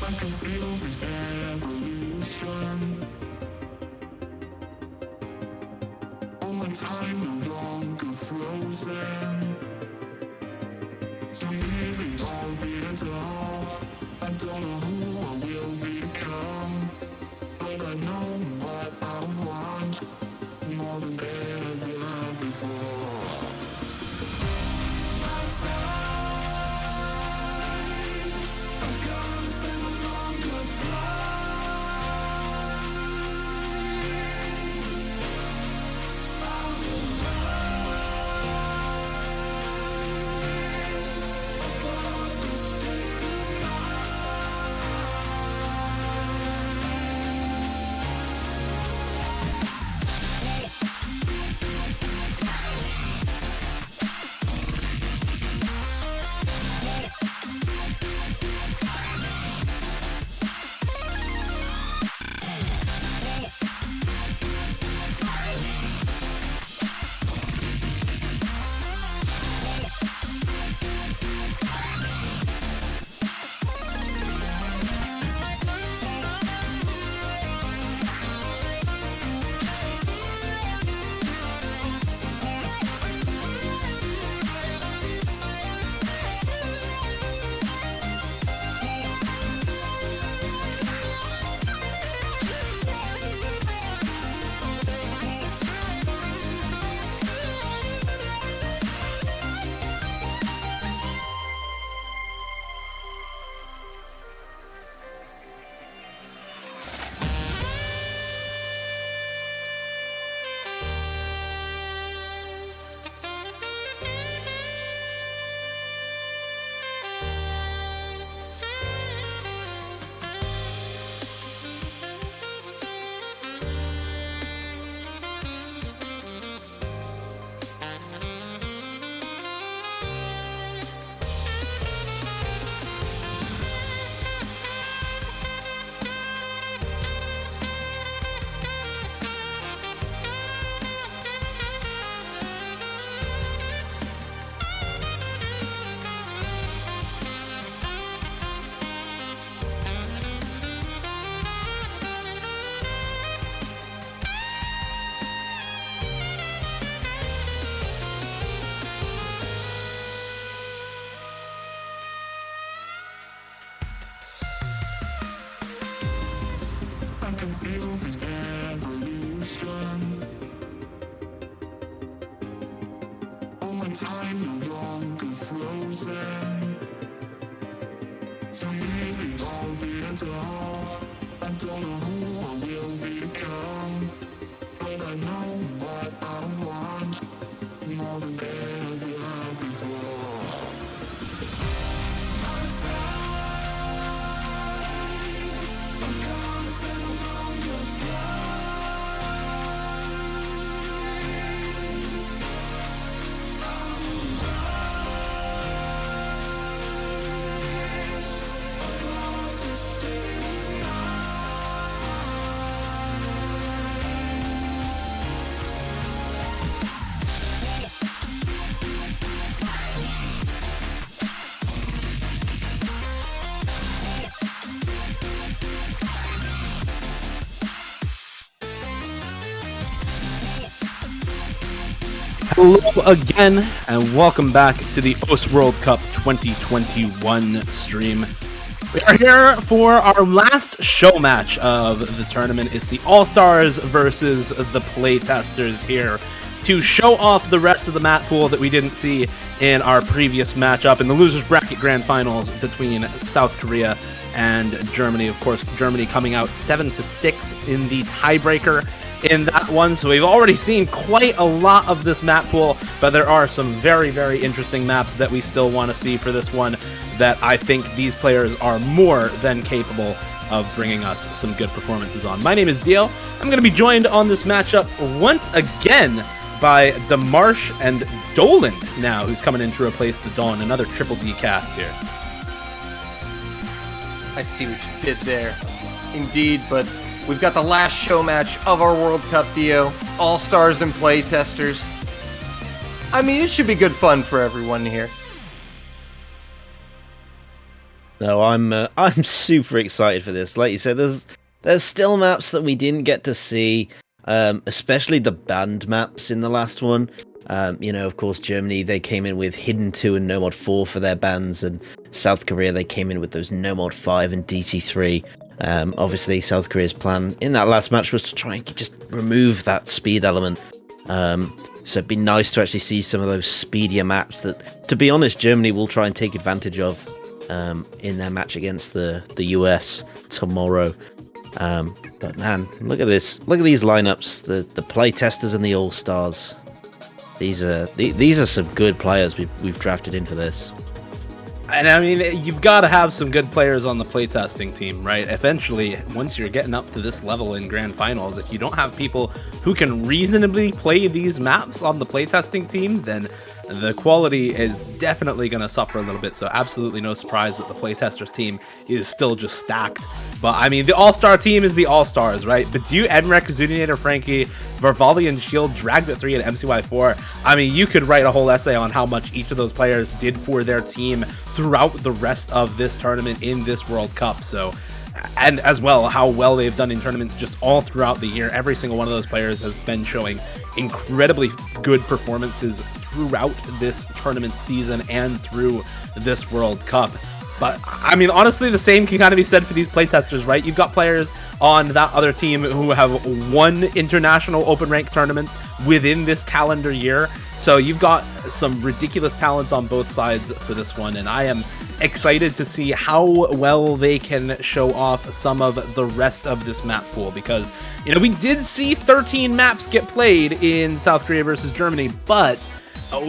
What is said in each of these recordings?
I can feel the evolution. All my time no longer frozen. So maybe all the all. I don't know who I will become, but I know what I want more than ever before. I can feel the evolution. All my time no longer frozen. So maybe all the all. I don't know who I will become, but I know what I want more than ever before. Hello again, and welcome back to the OWC World Cup 2021 stream. We are here for our last show match of the tournament. It's the All-Stars versus the Playtesters here to show off the rest of the map pool that we didn't see in our previous matchup in the Losers Bracket Grand Finals between South Korea and Germany. Of course, Germany coming out 7-6 in the tiebreaker in that one, so we've already seen quite a lot of this map pool, but there are some very, very interesting maps that we still want to see for this one that I think these players are more than capable of bringing us some good performances on. My name is Dio. I'm going to be joined on this matchup once again by Demarsh and Dolan now, who's coming in to replace the Dawn. Another Triple D cast here. I see what you did there. Indeed, but we've got the last show match of our World Cup, Dio. All-Stars and Playtesters. I mean, it should be good fun for everyone here. No, I'm super excited for this. Like you said, there's still maps that we didn't get to see, especially the banned maps in the last one. Of course, Germany, they came in with Hidden 2 and No Mod 4 for their bans, and South Korea, they came in with those No Mod 5 and DT3. Obviously, South Korea's plan in that last match was to try and just remove that speed element. So it'd be nice to actually see some of those speedier maps that, to be honest, Germany will try and take advantage of in their match against the US tomorrow. But man, look at this! Look at these lineups: the Playtesters and the All Stars. These are some good players we've drafted in for this. And I mean, you've got to have some good players on the playtesting team, right? Eventually, once you're getting up to this level in grand finals, if you don't have people who can reasonably play these maps on the playtesting team, then the quality is definitely going to suffer a little bit. So absolutely no surprise that the playtesters team is still just stacked. But I mean, the all-star team is the all-stars, right? Badu, Edmrek, Zudinator, Frankie, Varvali and Shield, Dragbit3, and MCY4. I mean, you could write a whole essay on how much each of those players did for their team throughout the rest of this tournament in this World Cup. So, and as well, how well they've done in tournaments just all throughout the year. Every single one of those players has been showing incredibly good performances throughout this tournament season and through this World Cup. But, I mean, honestly, the same can kind of be said for these playtesters, right? You've got players on that other team who have won international open rank tournaments within this calendar year. So you've got some ridiculous talent on both sides for this one, and I am excited to see how well they can show off some of the rest of this map pool, because, you know, we did see 13 maps get played in South Korea versus Germany, but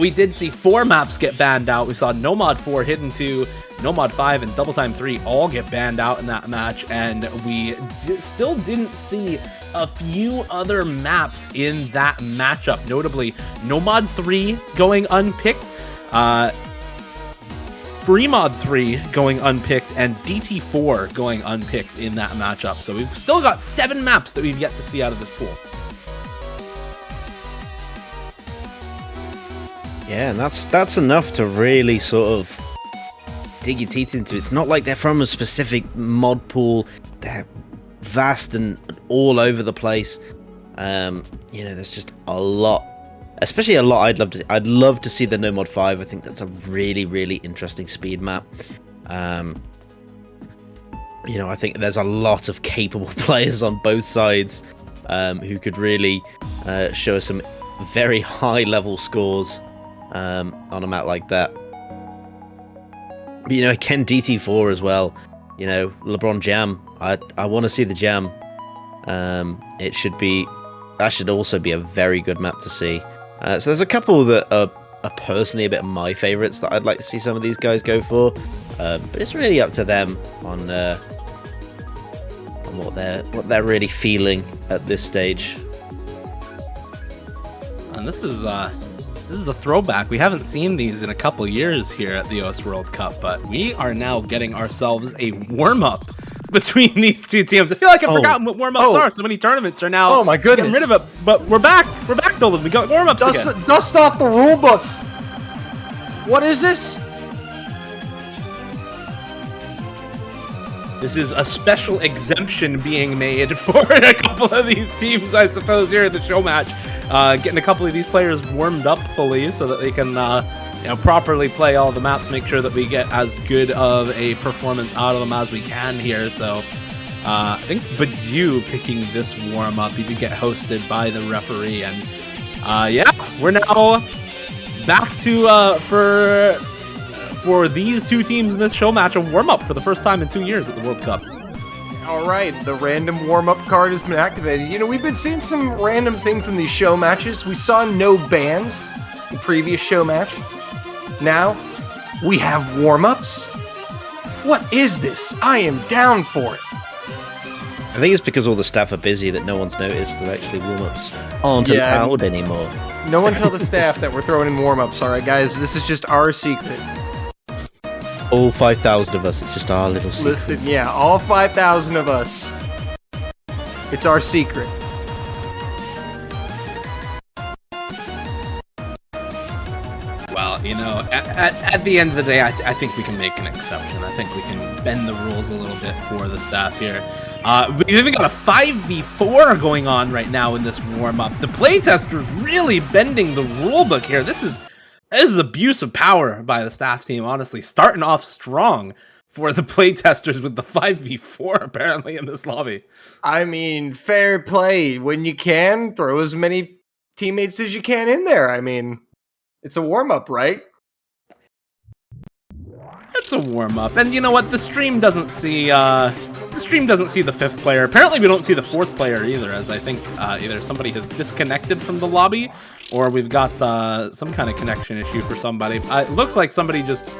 we did see 4 maps get banned out. We saw No Mod 4, Hidden 2, No Mod 5, and Double Time 3 all get banned out in that match, and we still didn't see a few other maps in that matchup, notably No Mod 3 going unpicked, Free Mod 3 going unpicked, and DT4 going unpicked in that matchup. So we've still got 7 maps that we've yet to see out of this pool. Yeah, and that's enough to really sort of dig your teeth into. It's not like they're from a specific mod pool. They're vast and all over the place. There's just a lot, especially a lot. I'd love to see the No Mod 5. I think that's a really, really interesting speed map. I think there's a lot of capable players on both sides who could really show us some very high level scores on a map like that. But, again, DT4 as well. LeBron Jam. I want to see the Jam. That should also be a very good map to see. So there's a couple that are personally a bit of my favorites that I'd like to see some of these guys go for. But it's really up to them on what they're really feeling at this stage. And this is a throwback. We haven't seen these in a couple years here at the OS World Cup, but we are now getting ourselves a warm-up between these two teams. I feel like I've forgotten what warm-ups are. So many tournaments are now getting rid of it. But we're back. We're back, Dolan. We got warm-ups again. Dust off the rule books. What is this? This is a special exemption being made for a couple of these teams, I suppose, here at the show match. Getting a couple of these players warmed up fully so that they can properly play all the maps, make sure that we get as good of a performance out of them as we can here. So I think Badu picking this warm-up. He did get hosted by the referee. And we're now back to for these two teams in this show match, a warm-up for the first time in 2 years at the World Cup. All right, the random warm-up card has been activated. We've been seeing some random things in these show matches. We saw no bans in the previous show match. Now, we have warm-ups? What is this? I am down for it. I think it's because all the staff are busy that no one's noticed that actually warm-ups aren't allowed anymore. No one tell the staff that we're throwing in warm-ups, all right, guys? This is just our secret. All 5,000 of us, it's just our little secret. Listen, all 5,000 of us. It's our secret. Well, you know, at the end of the day, I think we can make an exception. I think we can bend the rules a little bit for the staff here. We've even got a 5v4 going on right now in this warm-up. The playtesters really bending the rulebook here. This is abuse of power by the staff team, honestly. Starting off strong for the playtesters with the 5v4 apparently in this lobby. I mean, fair play. When you can, throw as many teammates as you can in there. I mean, it's a warm-up, right? It's a warm-up. And you know what? The stream doesn't see the fifth player. Apparently we don't see the fourth player either, as I think either somebody has disconnected from the lobby or we've got some kind of connection issue for somebody. It looks like somebody just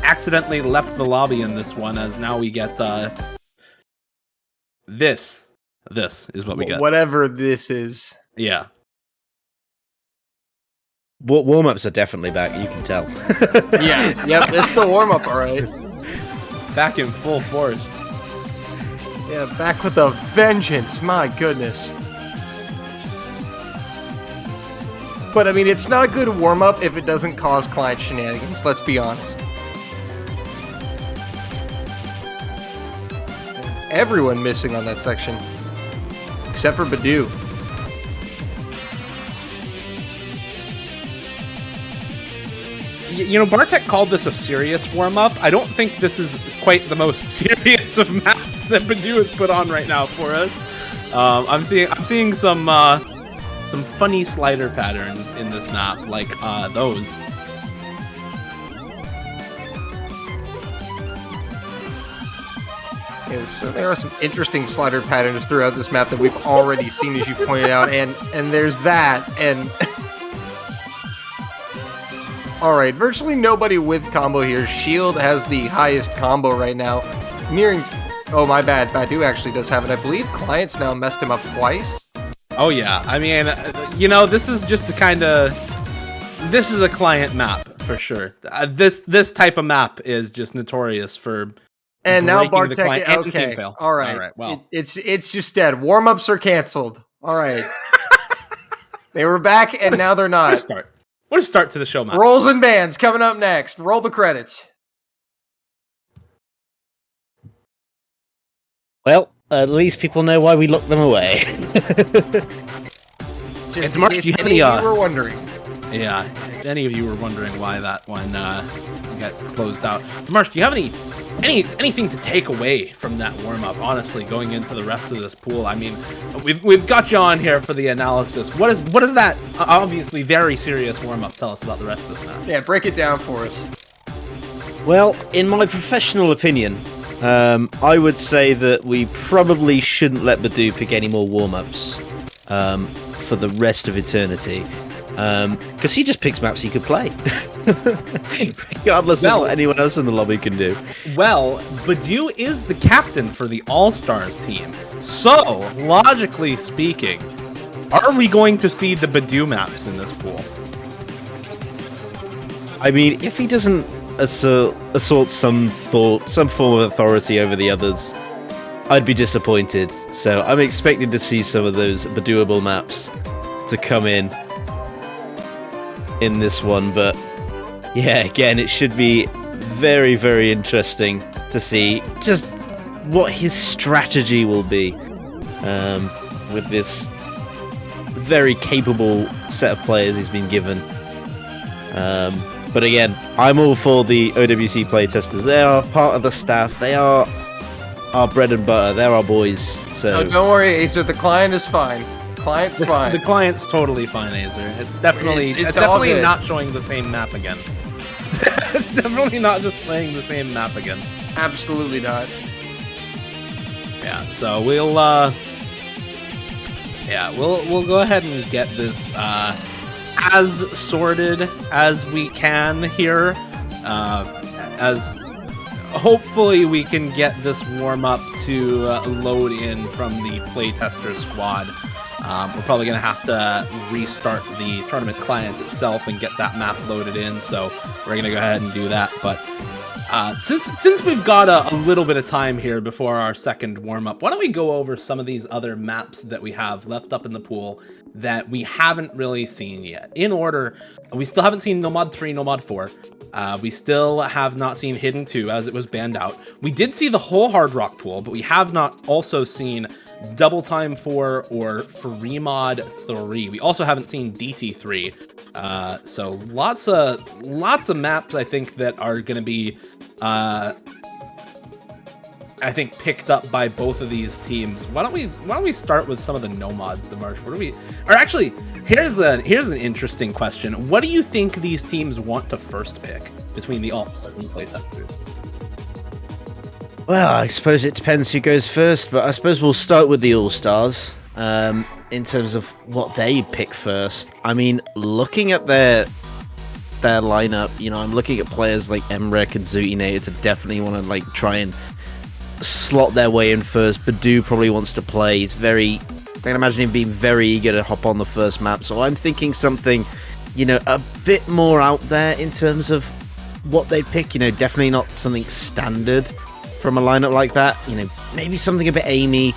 accidentally left the lobby in this one, as now we get this. This is what we get. Whatever this is. Yeah. Warm-ups are definitely back, you can tell. Yeah, yep, this is a warm-up, alright. Back in full force. Yeah, back with a vengeance, my goodness. But I mean, it's not a good warm-up if it doesn't cause client shenanigans, let's be honest. Everyone missing on that section. Except for Badu. You know, Bartek called this a serious warm-up. I don't think this is quite the most serious of maps that Badu has put on right now for us. I'm seeing some funny slider patterns in this map, like those. Yeah, so there are some interesting slider patterns throughout this map that we've already seen, as you pointed out, and there's that, and... Alright, virtually nobody with combo here. Shield has the highest combo right now. Nearing... Oh, my bad. Badu actually does have it. I believe Clients now messed him up twice. Oh, yeah. I mean, you know, this is just the kind of... This is a client map, for sure. This type of map is just notorious for... And now Bartek... Okay, alright. Well. It's just dead. Warm-ups are canceled. Alright. They were back, and now they're not. What a start to the show, man. Rolls and bands coming up next. Roll the credits. Well, at least people know why we locked them away. Just Mark, in case do you have any any, of you were wondering. Yeah, if any of you were wondering why that one gets closed out. Marsh, do you have anything to take away from that warm-up, honestly, going into the rest of this pool? I mean, we've got you on here for the analysis. What is that obviously very serious warm-up tell us about the rest of this match? Yeah, break it down for us. Well, in my professional opinion, I would say that we probably shouldn't let Badu pick any more warm-ups for the rest of eternity. Because he just picks maps he could play. Regardless of what anyone else in the lobby can do. Well, Badu is the captain for the All-Stars team. So, logically speaking, are we going to see the Badu maps in this pool? I mean, if he doesn't assert some form of authority over the others, I'd be disappointed. So I'm expecting to see some of those Baduable maps to come in this one, but yeah, again, it should be very, very interesting to see just what his strategy will be with this very capable set of players he's been given. But again, I'm all for the OWC playtesters. They are part of the staff. They are our bread and butter. They're our boys. So No, don't worry, Acer. The client is fine. Client's fine. The client's totally fine, Azer. It's definitely It's all definitely good. not showing the same map again. It's definitely not just playing the same map again. Absolutely not. Yeah, so we'll go ahead and get this as sorted as we can here. As hopefully we can get this warm up to load in from the playtester squad. We're probably going to have to restart the tournament client itself and get that map loaded in, so we're going to go ahead and do that. But Since we've got a little bit of time here before our second warm-up, why don't we go over some of these other maps that we have left up in the pool that we haven't really seen yet. In order, we still haven't seen Nomad 3, Nomad 4. We still have not seen Hidden 2 as it was banned out. We did see the whole Hard Rock pool, but we have not also seen Double Time 4 or Free Mod 3. We also haven't seen DT 3. So lots of maps I think that are going to be I think picked up by both of these teams. Why don't we start with some of the nomads, Demarsh? Here's an interesting question. What do you think these teams want to first pick between the All-Stars and Playtesters? Well, I suppose it depends who goes first, but I suppose we'll start with the All-Stars in terms of what they pick first. I mean, looking at their lineup, I'm looking at players like Emrek and Zootinator to definitely want to try and slot their way in first. Badu probably wants to play. I can imagine him being very eager to hop on the first map. So I'm thinking something, a bit more out there in terms of what they pick. Definitely not something standard from a lineup like that. Maybe something a bit aimey,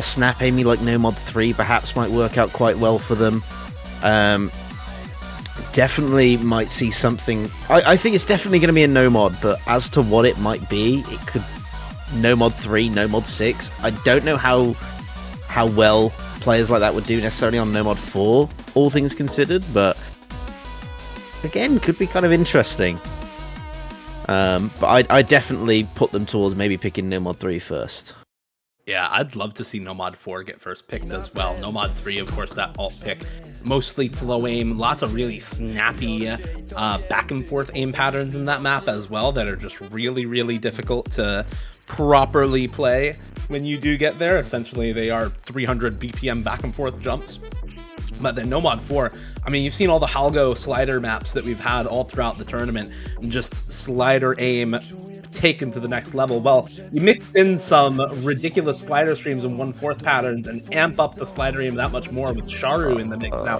snap aimey like Nomad 3 perhaps might work out quite well for them. Definitely might see something. I think it's definitely going to be a Nomad, but as to what it might be, it could Nomad 3, Nomad 6. I don't know how well players like that would do necessarily on Nomad 4, all things considered, but again, could be kind of interesting. But I definitely put them towards maybe picking Nomad 3 first. Yeah, I'd love to see Nomad 4 get first picked as well. Nomad 3, of course, that alt pick. Mostly flow aim, lots of really snappy back and forth aim patterns in that map as well that are just really, really difficult to properly play when you do get there. Essentially, they are 300 BPM back and forth jumps. But then Nomad 4, I mean, you've seen all the Halgo slider maps that we've had all throughout the tournament, and just slider aim taken to the next level. Well, you mix in some ridiculous slider streams and 1/4 patterns and amp up the slider aim that much more with Sharu in the mix now,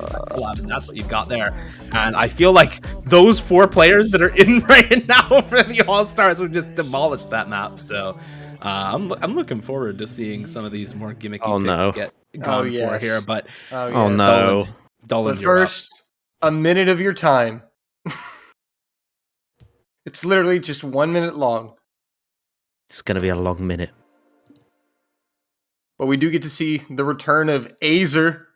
and that's what you've got there. And I feel like those 4 players that are in right now for the All-Stars would just demolish that map. So I'm looking forward to seeing some of these more gimmicky picks get gone for here. But no, Dolan, but first, a minute of your time. It's literally just 1 minute long. It's going to be a long minute. But we do get to see the return of Azer.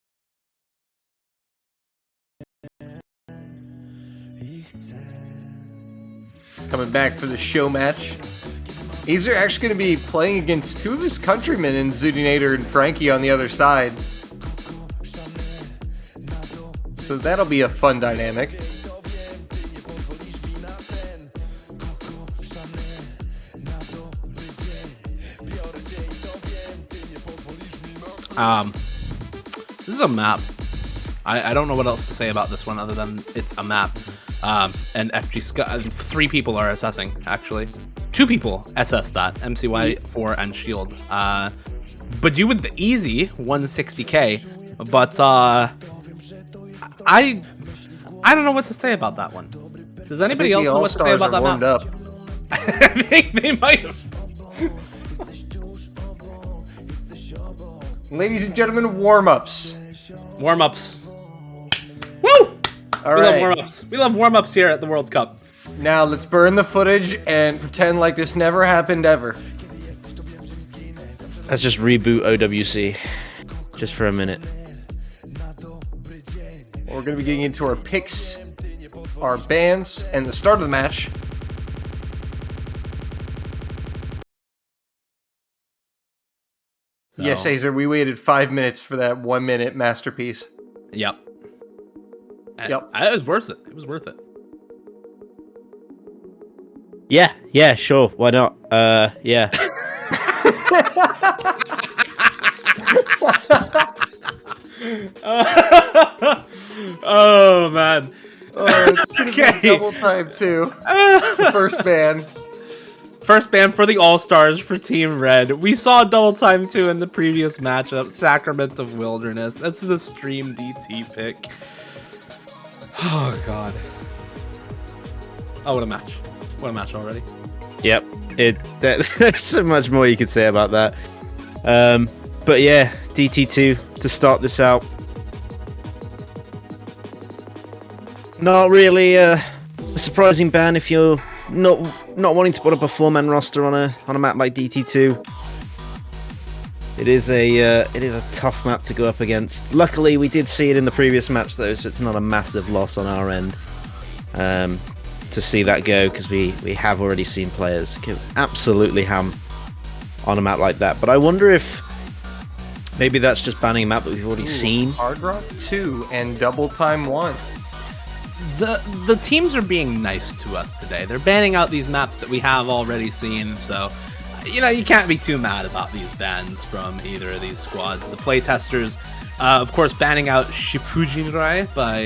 Coming back for the show match. Azer actually going to be playing against 2 of his countrymen in Zootinator and Frankie on the other side. So that'll be a fun dynamic. This is a map. I don't know what else to say about this one other than it's a map. And FG Scott, 3 people are assessing, actually. 2 people assess that, MCY4 and Shield. But you with the easy 160k, but I don't know what to say about that one. Does anybody else know what to say about that map? Up. I think they might have. Ladies and gentlemen, warm-ups. Warm-ups. Woo! All we right. love warm-ups. We love warm-ups here at the World Cup. Now let's burn the footage and pretend like this never happened ever. Let's just reboot OWC just for a minute. We're going to be getting into our picks, our bans, and the start of the match. So, Yes, Azer, we waited 5 minutes for that 1 minute masterpiece. Yep. Yep. It was worth it. It was worth it. Yeah, sure. Why not? Yeah. Oh man. Oh, it's gonna be double time too. The first ban. First ban for the All-Stars for Team Red. We saw double time 2 in the previous matchup, Sacrament of Wilderness. That's the stream DT pick. Oh god. Oh, what a match. What a match already. Yep. There's so much more you could say about that. But yeah, DT2 to start this out. Not really a surprising ban if you're not wanting to put up a 4-man roster on a map like DT2. It is a tough map to go up against. Luckily, we did see it in the previous match though, so it's not a massive loss on our end to see that go, because we have already seen players go absolutely ham on a map like that. But I wonder if maybe that's just banning a map that we've already seen. Hard Rock 2 and Double Time 1. The teams are being nice to us today. They're banning out these maps that we have already seen, so you can't be too mad about these bans from either of these squads. The Playtesters, of course, banning out Shippujinrai by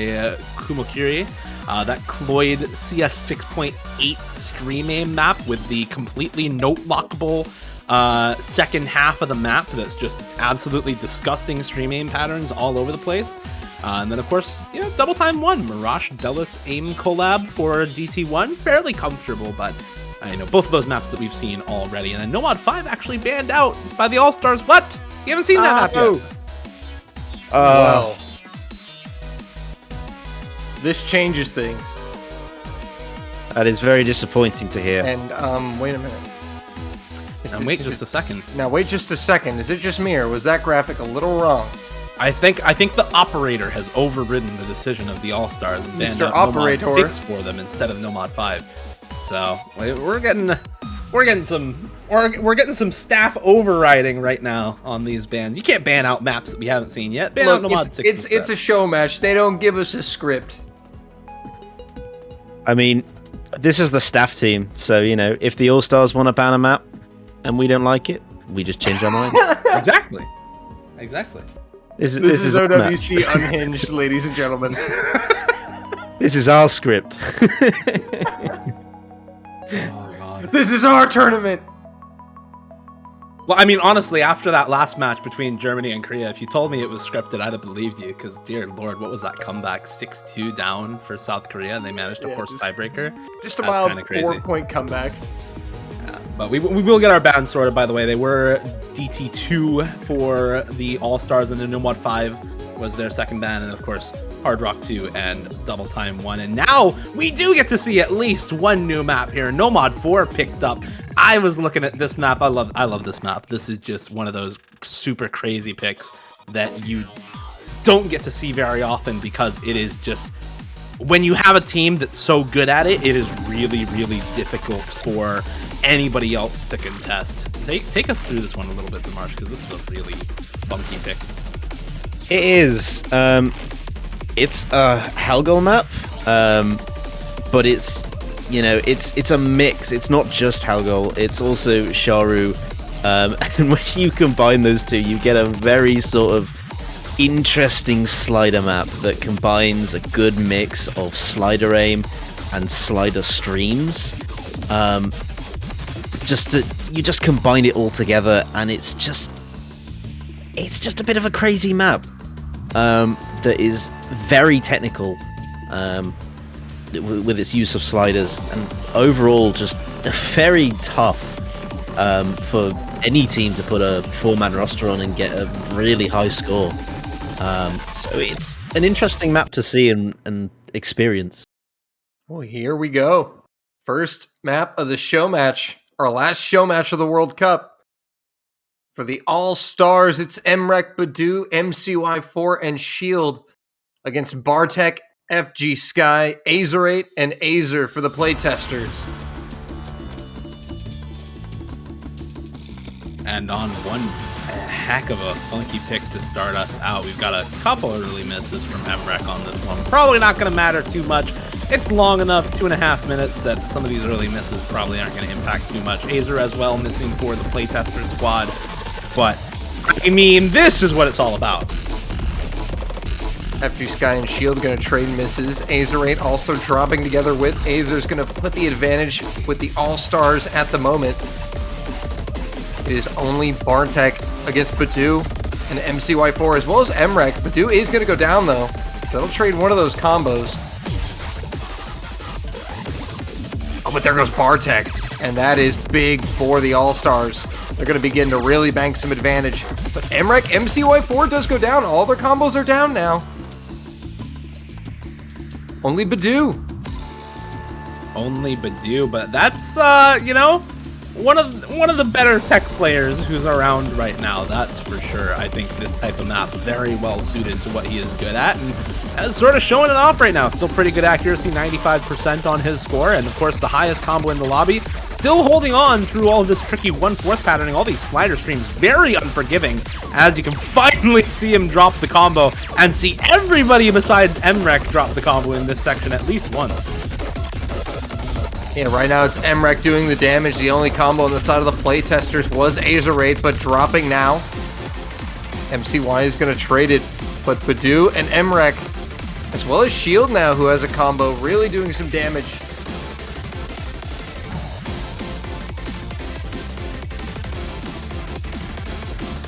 Kumokiri. That Cloyd CS 6.8 stream aim map with the completely note-lockable second half of the map that's just absolutely disgusting stream aim patterns all over the place. And then, of course, Double Time 1, Mirage Delis aim collab for DT1. Fairly comfortable, but both of those maps that we've seen already. And then Nomad 5 actually banned out by the All-Stars. What? You haven't seen that map yet? Well, this changes things. That is very disappointing to hear. And, wait a minute. And wait just a second. Now, wait just a second. Is it just me, or was that graphic a little wrong? I think the operator has overridden the decision of the All-Stars and banned Mr. out Operator. Nomad 6 for them instead of Nomad 5. So we're getting some staff overriding right now on these bans. You can't ban out maps that we haven't seen yet. Ban out Nomad 6. It's a show match. They don't give us a script. I mean, this is the staff team, so if the All-Stars want to ban a map and we don't like it, we just change our mind. Exactly. This is OWC Unhinged, ladies and gentlemen. This is our script. Oh, God. This is our tournament. Well, I mean, honestly, after that last match between Germany and Korea, if you told me it was scripted, I'd have believed you, because, dear Lord, what was that comeback? 6-2 down for South Korea, and they managed to force tiebreaker. Just a mild 4-point comeback. But we will get our bans sorted, by the way. They were DT2 for the All-Stars, and then Nomad 5 was their second ban, and of course, Hard Rock 2 and Double Time 1. And now we do get to see at least one new map here. Nomad 4 picked up. I was looking at this map. I love this map. This is just one of those super crazy picks that you don't get to see very often, because it is just, when you have a team that's so good at it, it is really, really difficult for anybody else to contest. Take us through this one a little bit, Demarsh, because this is a really funky pick. It is. It's a Hellgirl map, but it's it's a mix. It's not just Hellgirl. It's also Sharu, and when you combine those two, you get a very sort of interesting slider map that combines a good mix of slider aim and slider streams. You just combine it all together, and it's just a bit of a crazy map that is very technical with its use of sliders, and overall just very tough for any team to put a 4-man roster on and get a really high score. So it's an interesting map to see and experience. Well, here we go. First map of the show match. Our last show match of the World Cup. For the All-Stars, it's Emrek, Badu, MCY4, and Shield against Bartek, FG Sky, Azerate, and Azer for the Playtesters. And on one heck of a funky pick to start us out, we've got a couple early misses from Emrek on this one. Probably not going to matter too much. It's long enough, 2.5 minutes, that some of these early misses probably aren't going to impact too much. Azer as well missing for the Playtester squad. But, I mean, this is what it's all about. FG Sky and Shield going to trade misses. Azerate also dropping together with Azer's going to put the advantage with the All-Stars at the moment. It is only Bartek against Badu and MCY4 as well as Emrek. Badu is going to go down though, so that'll trade one of those combos. Oh, but there goes Bartek. And that is big for the All-Stars. They're going to begin to really bank some advantage. But Emrek, MCY4 does go down. All their combos are down now. Only Badoo. Only Badoo, but that's, you know, one of the better tech players who's around right now, that's for sure. I think this type of map very well suited to what he is good at, and sort of showing it off right now. Still pretty good accuracy, 95% on his score, and of course the highest combo in the lobby. Still holding on through all this tricky 1/4 patterning, all these slider streams, very unforgiving, as you can finally see him drop the combo, and see everybody besides Emrek drop the combo in this section at least once. Yeah, right now it's Emrek doing the damage. The only combo on the side of the Playtesters was Azerate, but dropping now. MCY is going to trade it, but Badoo and Emrek, as well as Shield now, who has a combo, really doing some damage.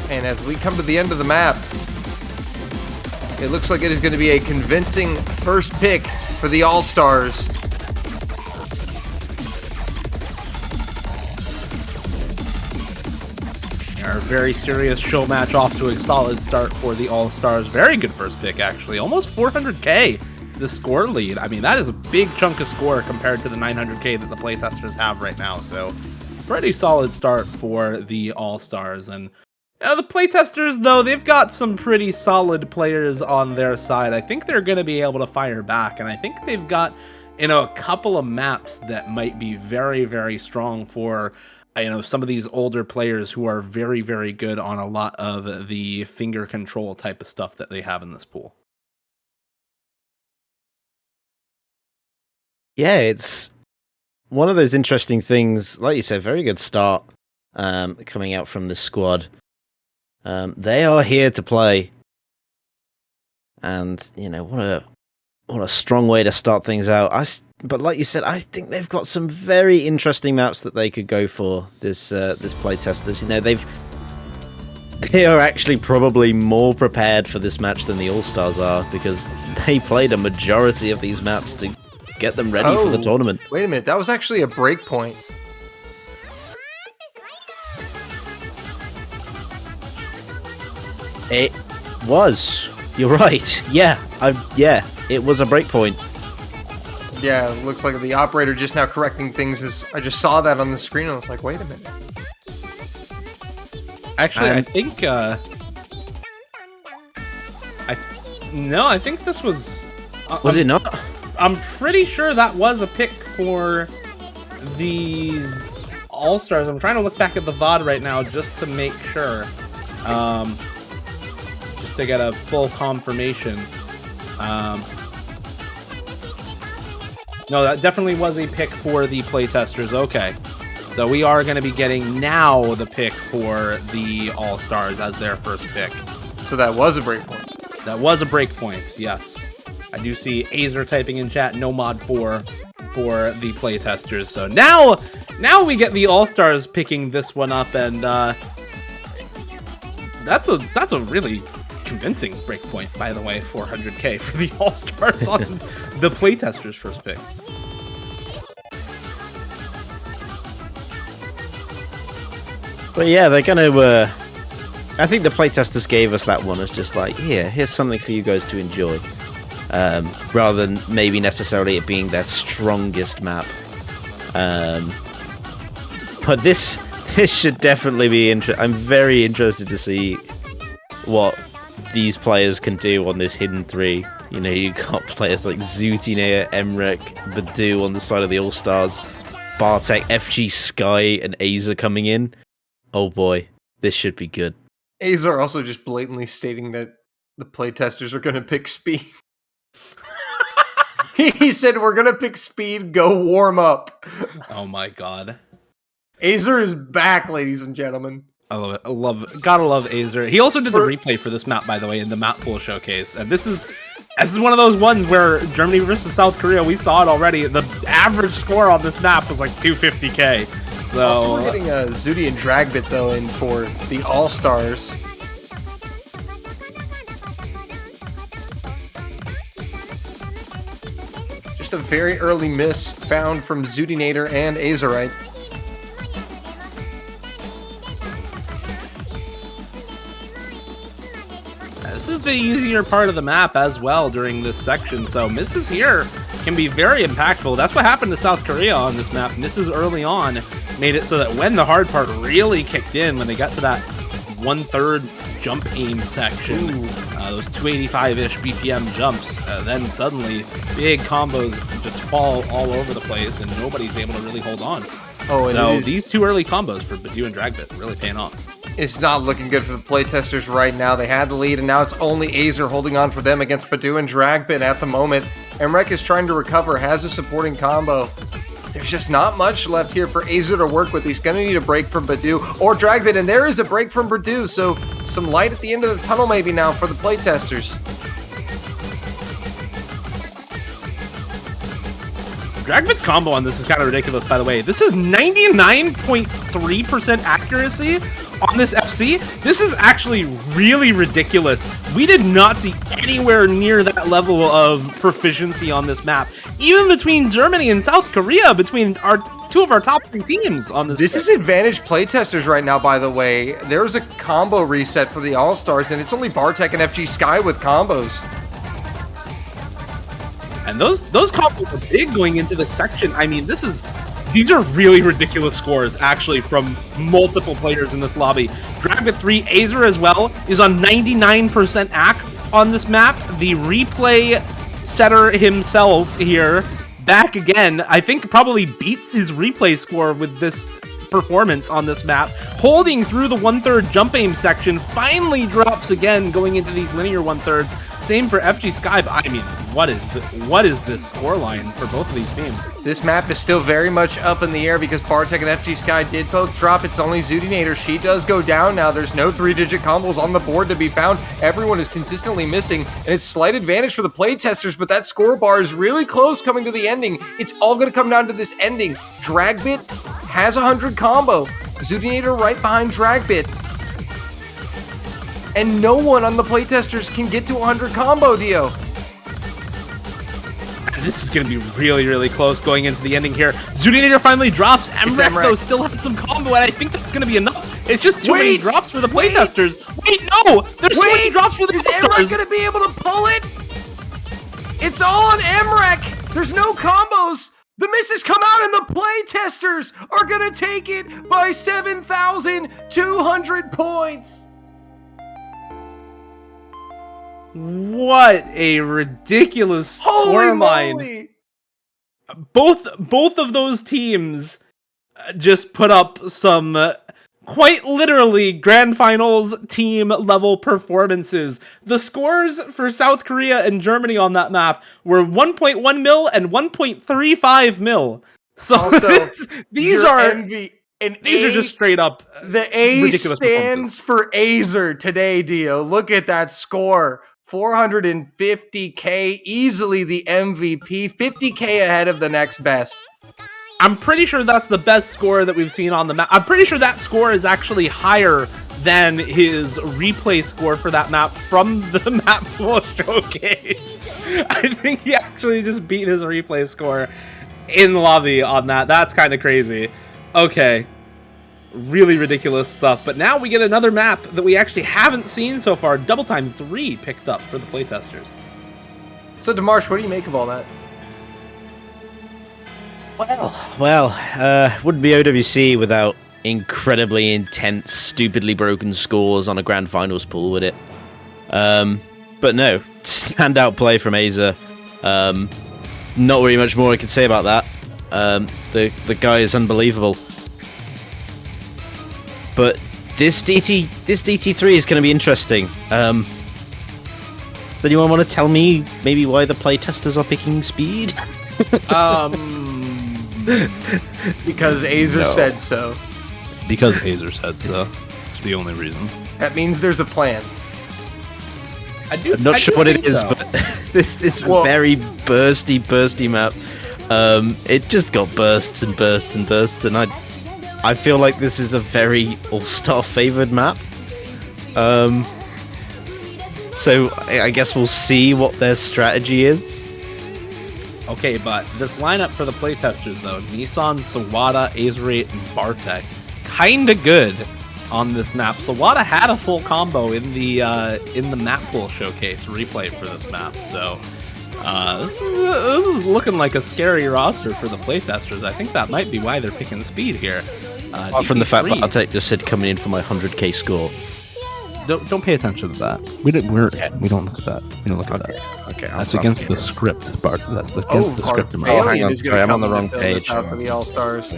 And as we come to the end of the map, it looks like it is going to be a convincing first pick for the All-Stars. Our very serious show match off to a solid start for the All-Stars. Very good first pick, actually. Almost 400k, the score lead. I mean, that is a big chunk of score compared to the 900k that the Playtesters have right now. So, pretty solid start for the All-Stars. And the Playtesters, though, they've got some pretty solid players on their side. I think they're going to be able to fire back. And I think they've got, you know, a couple of maps that might be very, very strong for, you know, some of these older players who are very, very good on a lot of the finger control type of stuff that they have in this pool. Yeah, it's one of those interesting things. Like you said, very good start coming out from this squad. They are here to play. And, you know, what a strong way to start things out. But like you said, I think they've got some very interesting maps that they could go for, this Playtesters. You know, they are actually probably more prepared for this match than the All-Stars are, because they played a majority of these maps to get them ready for the tournament. Wait a minute, that was actually a break point. It was. You're right. Yeah, it was a break point. Yeah, it looks like the operator just now correcting things. I just saw that on the screen and I was like, wait a minute. Actually, I think I think this was... Was it not? I'm pretty sure that was a pick for the All-Stars. I'm trying to look back at the VOD right now just to make sure. Just to get a full confirmation. No, that definitely was a pick for the Playtesters. Okay. So we are going to be getting now the pick for the All-Stars as their first pick. So that was a breakpoint. That was a breakpoint, yes. I do see Azer typing in chat, no mod 4 for the Playtesters. So now we get the All-Stars picking this one up, and that's a really convincing breakpoint, by the way. 400k for the All-Stars on the Playtesters' first pick. But yeah, they're gonna. I think the Playtesters gave us that one as just like, here's something for you guys to enjoy, rather than maybe necessarily it being their strongest map. But this should definitely be interesting. I'm very interested to see what these players can do on this hidden three. You know, you got players like Zootinea, Emrek, Badoo on the side of the All-Stars, Bartek, FG Sky, and Azer coming in. Oh boy, this should be good. Azer also just blatantly stating that the Playtesters are going to pick speed. He said, we're going to pick speed, go warm up. Oh my god. Azer is back, ladies and gentlemen. I love it. Gotta love Azer. He also did the replay for this map, by the way, in the map pool showcase. And this is one of those ones where Germany versus South Korea, we saw it already. The average score on this map was like 250k. So also, we're getting Zudi and Dragbit though in for the All-Stars. Just a very early miss found from Zudinator and Azerite. the easier part of the map as well during this section, so misses here can be very impactful. That's what happened to South Korea on this map. Misses early on made it so that when the hard part really kicked in, when they got to that 1/3 jump aim section, those 285-ish BPM jumps, then suddenly big combos just fall all over the place and nobody's able to really hold on. So these two early combos for Badu and Dragbit really paying off. It's not looking good for the Playtesters right now. They had the lead, and now it's only Azer holding on for them against Badu and Dragbit at the moment. Emrek is trying to recover, has a supporting combo. There's just not much left here for Azer to work with. He's going to need a break from Badu or Dragbit, and there is a break from Badu, so some light at the end of the tunnel maybe now for the Playtesters. Dragbit's combo on this is kind of ridiculous, by the way. This is 99.3% accuracy on this FC. This is actually really ridiculous. We did not see anywhere near that level of proficiency on this map, even between Germany and South Korea, between two of our top 3 teams on this. This is advantage Playtesters right now, by the way. There's a combo reset for the All-Stars, and it's only Bartek and FG Sky with combos. And those combos are big going into this section. I mean, these are really ridiculous scores, actually, from multiple players in this lobby. Dragbit 3, Azer as well, is on 99% AC on this map. The replay setter himself here, back again, I think probably beats his replay score with this performance on this map. Holding through the 1/3 jump aim section, finally drops again going into these linear 1/3s. Same for FG Sky, but I mean, what is this scoreline for both of these teams? This map is still very much up in the air because Bartek and FG Sky did both drop. It's only Zudinator. She does go down now. There's no 3-digit combos on the board to be found. Everyone is consistently missing, and it's slight advantage for the Playtesters, but that score bar is really close coming to the ending. It's all going to come down to this ending. Dragbit has 100 combo. Zudinator right behind Dragbit. And no one on the Playtesters can get to 100 combo, Dio. This is going to be really, really close going into the ending here. Zudinator finally drops. Emrek, though, still has some combo, and I think that's going to be enough. It's just too many drops for the Playtesters. Wait, no! There's too many drops for the All-Stars. Is Emrek going to be able to pull it? It's all on Emrek. There's no combos. The misses come out, and the Playtesters are going to take it by 7,200 points. What a ridiculous scoreline. Both of those teams just put up some quite literally grand finals team level performances. The scores for South Korea and Germany on that map were 1.1 mil and 1.35 mil. So also, these are are just straight up the A ridiculous stands for Azer today, Dio. Look at that score. 450k, easily the MVP, 50k ahead of the next best. I'm pretty sure that's the best score that we've seen on the map. I'm pretty sure that score is actually higher than his replay score for that map from the map pool showcase. I think he actually just beat his replay score in lobby on that. That's kind of crazy. Okay. Really ridiculous stuff. But now we get another map that we actually haven't seen so far. Double Time 3 picked up for the Playtesters. So, Demarsh, what do you make of all that? Well, wouldn't be OWC without incredibly intense, stupidly broken scores on a grand finals pool, would it? But no, standout play from Azer. Not really much more I could say about that. The guy is unbelievable. But this DT3 is going to be interesting. Does anyone want to tell me maybe why the Playtesters are picking speed? Because Azer said so. Because Azer said so. It's the only reason. That means there's a plan. I'm not sure what it is, but this very bursty map. It just got bursts and bursts and bursts, and I feel like this is a very all-star favored map. So I guess we'll see what their strategy is. Okay, but this lineup for the Playtesters, though, Nissan, Sawada, Azerate, and Bartek, kinda good. on this map. Sawada had a full combo in the map pool showcase replay for this map, so this is looking like a scary roster for the playtesters. I think that might be why they're picking speed here. Apart from the fact that Bartek just said coming in for my 100k score. Don't pay attention to that. We don't look at that. We don't look at that. Okay, that's against the script, Bart. That's against the script. Oh, hang on. Sorry, I'm on the wrong page. For the All-Stars.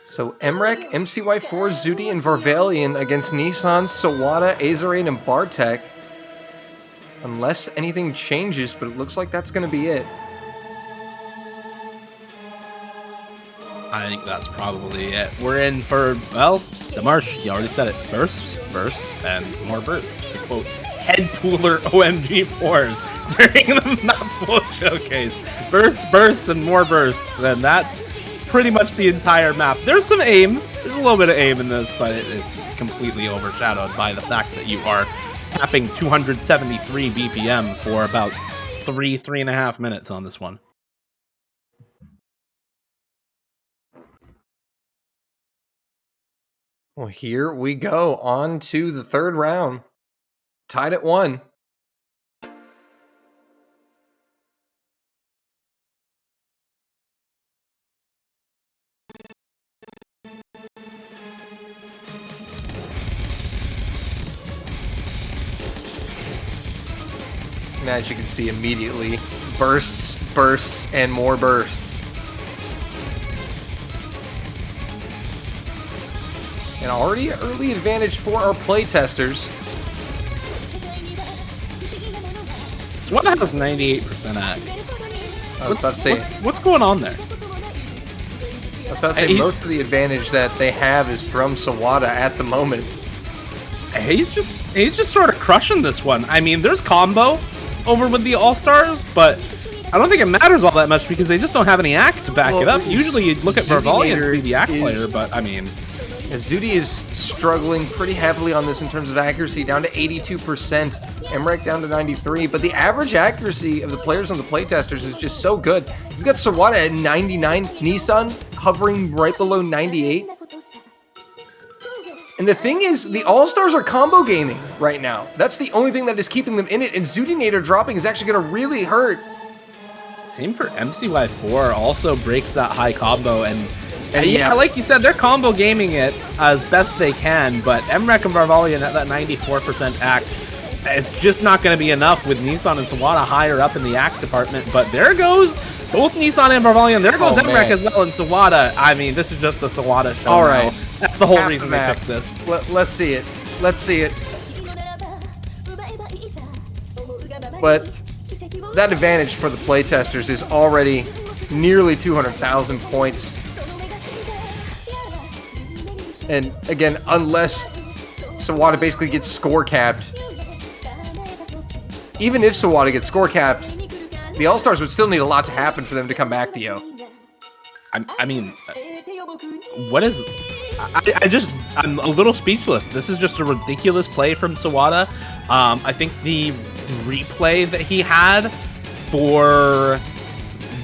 So Emrek, MCY4, Zudi, and Varvalian against Nissan, Sawada, Azerain, and Bartek. Unless anything changes, but it looks like that's going to be it. I think that's probably it. We're in for, well, Demarche, you already said it. Bursts, and more bursts. To quote head pooler OMG4s during the map pool showcase. Bursts, and more bursts. And that's pretty much the entire map. There's some aim. There's a little bit of aim in this, but it's completely overshadowed by the fact that you are tapping 273 BPM for about 3.5 minutes on this one. Well, here we go. On to the third round. Tied at 1. And as you can see immediately, bursts, and more bursts. And already early advantage for our playtesters. What has 98% at? I was about to say, what's going on there? I was about to say most of the advantage that they have is from Sawada at the moment. He's just sort of crushing this one. I mean, there's combo over with the All-Stars, but I don't think it matters all that much because they just don't have any act to back it up. Usually you'd look at Varvalian to be the act player, but I mean... Zudi is struggling pretty heavily on this in terms of accuracy, down to 82%. Emrek down to 93%, but the average accuracy of the players on the playtesters is just so good. You've got Sawada at 99, Nissan hovering right below 98. And the thing is, the All-Stars are combo gaming right now. That's the only thing that is keeping them in it, and Zudinator dropping is actually going to really hurt. Same for MCY4, also breaks that high combo, and yeah, like you said, they're combo gaming it as best they can, but Emrek and Varvalian at that 94% act, it's just not going to be enough with Nissan and Sawada higher up in the act department, but there goes both Nissan and Varvalian. There goes Emrek as well, and Sawada. I mean, this is just the Sawada show. All right. That's the whole reason they picked this. Let's see it. Let's see it. But that advantage for the playtesters is already nearly 200,000 points. And again, unless Sawada basically gets score capped, even if Sawada gets score capped, the All-Stars would still need a lot to happen for them to come back to you. I mean, what is... I'm a little speechless. This is just a ridiculous play from Sawada. I think the replay that he had for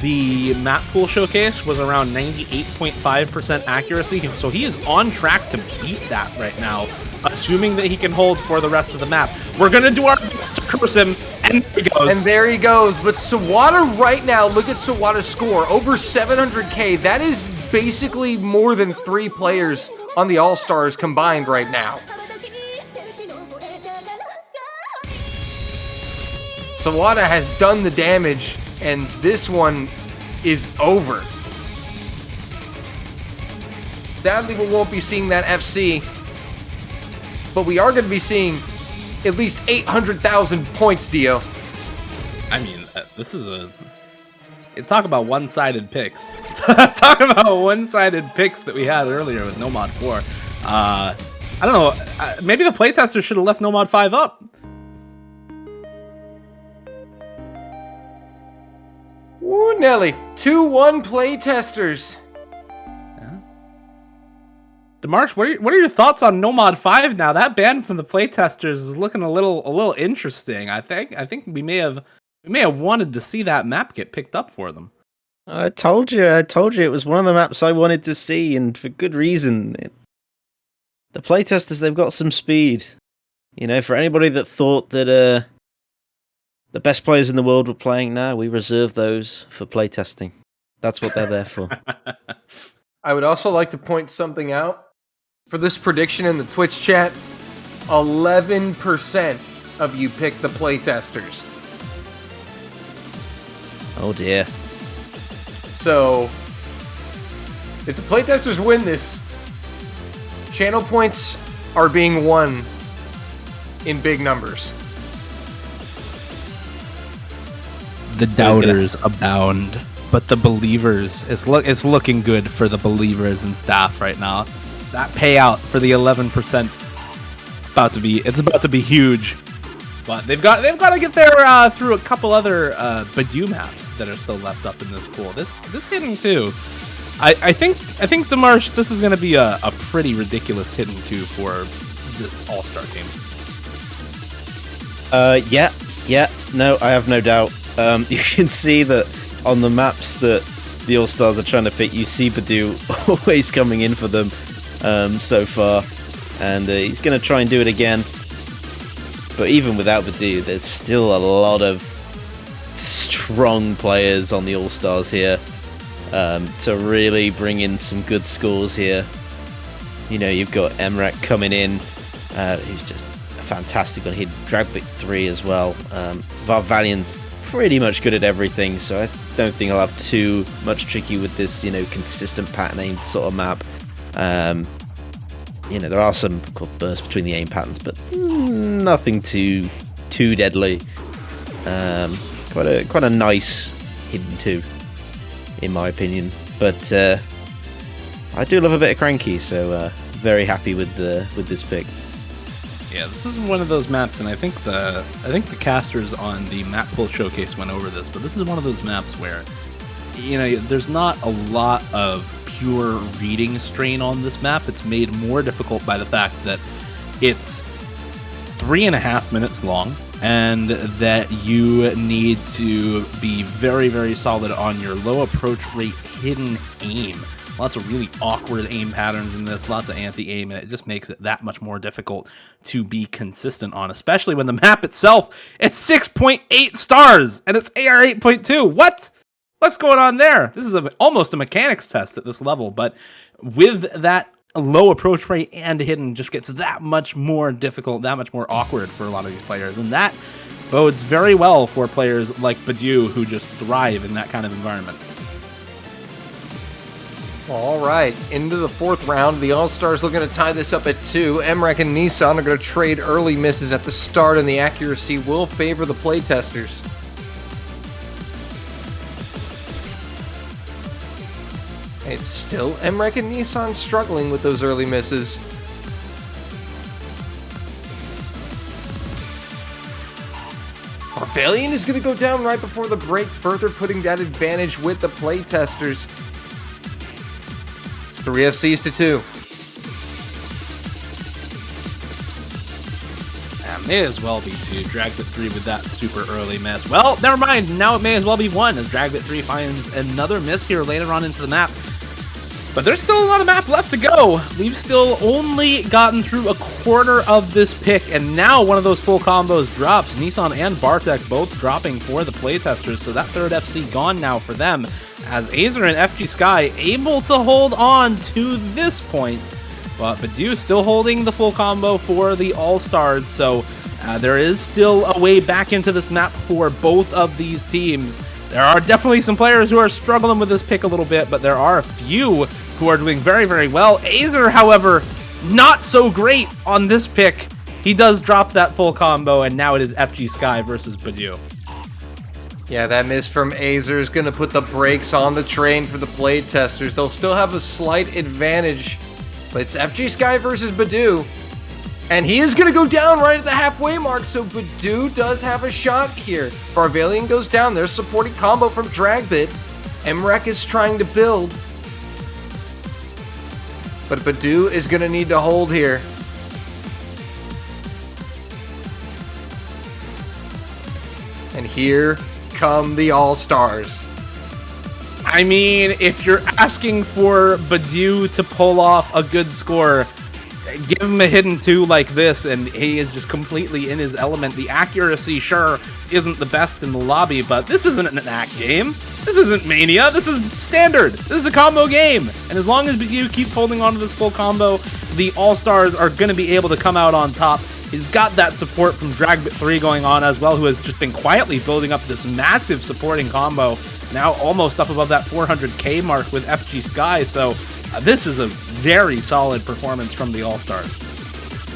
the map pool showcase was around 98.5% accuracy, so he is on track to beat that right now, assuming that he can hold for the rest of the map. We're gonna do our best to curse him, and there he goes. And there he goes. But Sawada right now, look at Sawada's score, over 700k. That is basically more than 3 players on the All-Stars combined right now. Sawada has done the damage, and this one is over. Sadly, we won't be seeing that FC, but we are going to be seeing at least 800,000 points, Dio. I mean, this is a... Talk about one-sided picks. Talk about one-sided picks that we had earlier with No Mod 4. I don't know. Maybe the playtester should have left No Mod 5 up. Ooh, Nelly. 2-1 playtesters. Yeah. Demarche, what are your thoughts on No Mod 5 now? That ban from the playtesters is looking a little interesting. I think we may have We may have wanted to see that map get picked up for them. I told you it was one of the maps I wanted to see, and for good reason. The playtesters, they've got some speed. You know, for anybody that thought that the best players in the world were playing now, we reserve those for playtesting. That's what they're there for. I would also like to point something out. For this prediction in the Twitch chat, 11% of you picked the playtesters. Oh dear. So, if the playtesters win this, channel points are being won in big numbers. The doubters abound, but the believers, it's looking good for the believers and staff right now. That payout for the 11%, it's about to be huge. But they've got to get there through a couple other Badu maps that are still left up in this pool. This hidden too. I think Demarsh, this is going to be a pretty ridiculous hidden too for this All-Star team. Yeah. No, I have no doubt. You can see that on the maps that the All-Stars are trying to pick, you see Badu always coming in for them so far, and he's going to try and do it again. But even without Badu, there's still a lot of strong players on the All-Stars here to really bring in some good scores here. You know, you've got Emrek coming in, who's just fantastic on hit. Dragbit 3 as well. Varvalian's pretty much good at everything, so I don't think I'll have too much tricky with this, you know, consistent pattern aim sort of map. You know, there are some bursts between the aim patterns, but nothing too deadly. Quite a nice hidden 2, in my opinion. But I do love a bit of Cranky, so very happy with this pick. Yeah, this is one of those maps, and I think the casters on the map pool showcase went over this, but this is one of those maps where, you know, there's not a lot of pure reading strain on this map. It's made more difficult by the fact that it's 3.5 minutes long, and that you need to be very, very solid on your low approach rate hidden aim. Lots of really awkward aim patterns in this, lots of anti-aim, and it just makes it that much more difficult to be consistent on, especially when the map itself, it's 6.8 stars, and it's AR 8.2. What? What's going on there? This is almost a mechanics test at this level, but with that low approach rate and hidden, just gets that much more difficult, that much more awkward for a lot of these players, and that bodes very well for players like Badu, who just thrive in that kind of environment. All right, into the 4th round. The All-Stars looking to tie this up at 2. Emrek and Nissan are going to trade early misses at the start, and the accuracy will favor the playtesters. It's still Emrek and Nissan struggling with those early misses. Arvalian is going to go down right before the break, further putting that advantage with the playtesters. It's 3 FCs to 2. May as well be 2. Dragbit 3 with that super early miss. Well, never mind. Now it may as well be 1, as Dragbit 3 finds another miss here later on into the map. But there's still a lot of map left to go. We've still only gotten through a quarter of this pick, and now one of those full combos drops. Nissan and Bartek both dropping for the playtesters, so that 3rd FC gone now for them, as Azer and FG Sky able to hold on to this point. But Badu still holding the full combo for the All-Stars, so there is still a way back into this map for both of these teams. There are definitely some players who are struggling with this pick a little bit, but there are a few who are doing very, very well. Azer, however, not so great on this pick. He does drop that full combo, and now it is FG Sky versus Badu. Yeah, that miss from Azer is going to put the brakes on the train for the playtesters. They'll still have a slight advantage, but it's FG Sky versus Badu. And he is going to go down right at the halfway mark, so Badu does have a shot here. Barvalian goes down. There's supporting combo from Dragbit. Emrek is trying to build, but Badu is going to need to hold here. And here become the All-Stars. I mean, if you're asking for Badu to pull off a good score, give him a hidden 2 like this, and he is just completely in his element. The accuracy, sure, isn't the best in the lobby, but this isn't an act game. This isn't Mania. This is standard. This is a combo game. And as long as Badu keeps holding on to this full combo, the All-Stars are going to be able to come out on top. He's got that support from Dragbit3 going on as well, who has just been quietly building up this massive supporting combo, now almost up above that 400k mark with FG Sky, so this is a very solid performance from the All-Stars.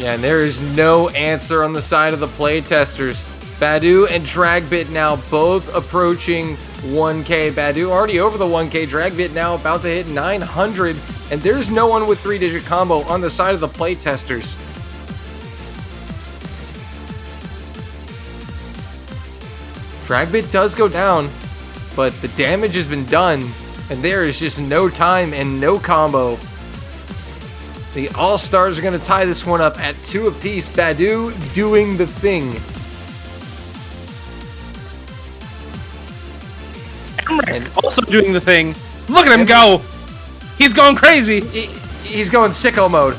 Yeah, and there is no answer on the side of the Playtesters. Badu and Dragbit now both approaching 1k. Badu already over the 1k, Dragbit now about to hit 900, and there's no one with 3-digit combo on the side of the Playtesters. Dragbit does go down, but the damage has been done, and there is just no time and no combo. The All-Stars are going to tie this one up at 2 apiece. Badu doing the thing. Emmerich also doing the thing. Look at him go! He's going crazy! He's going sicko mode.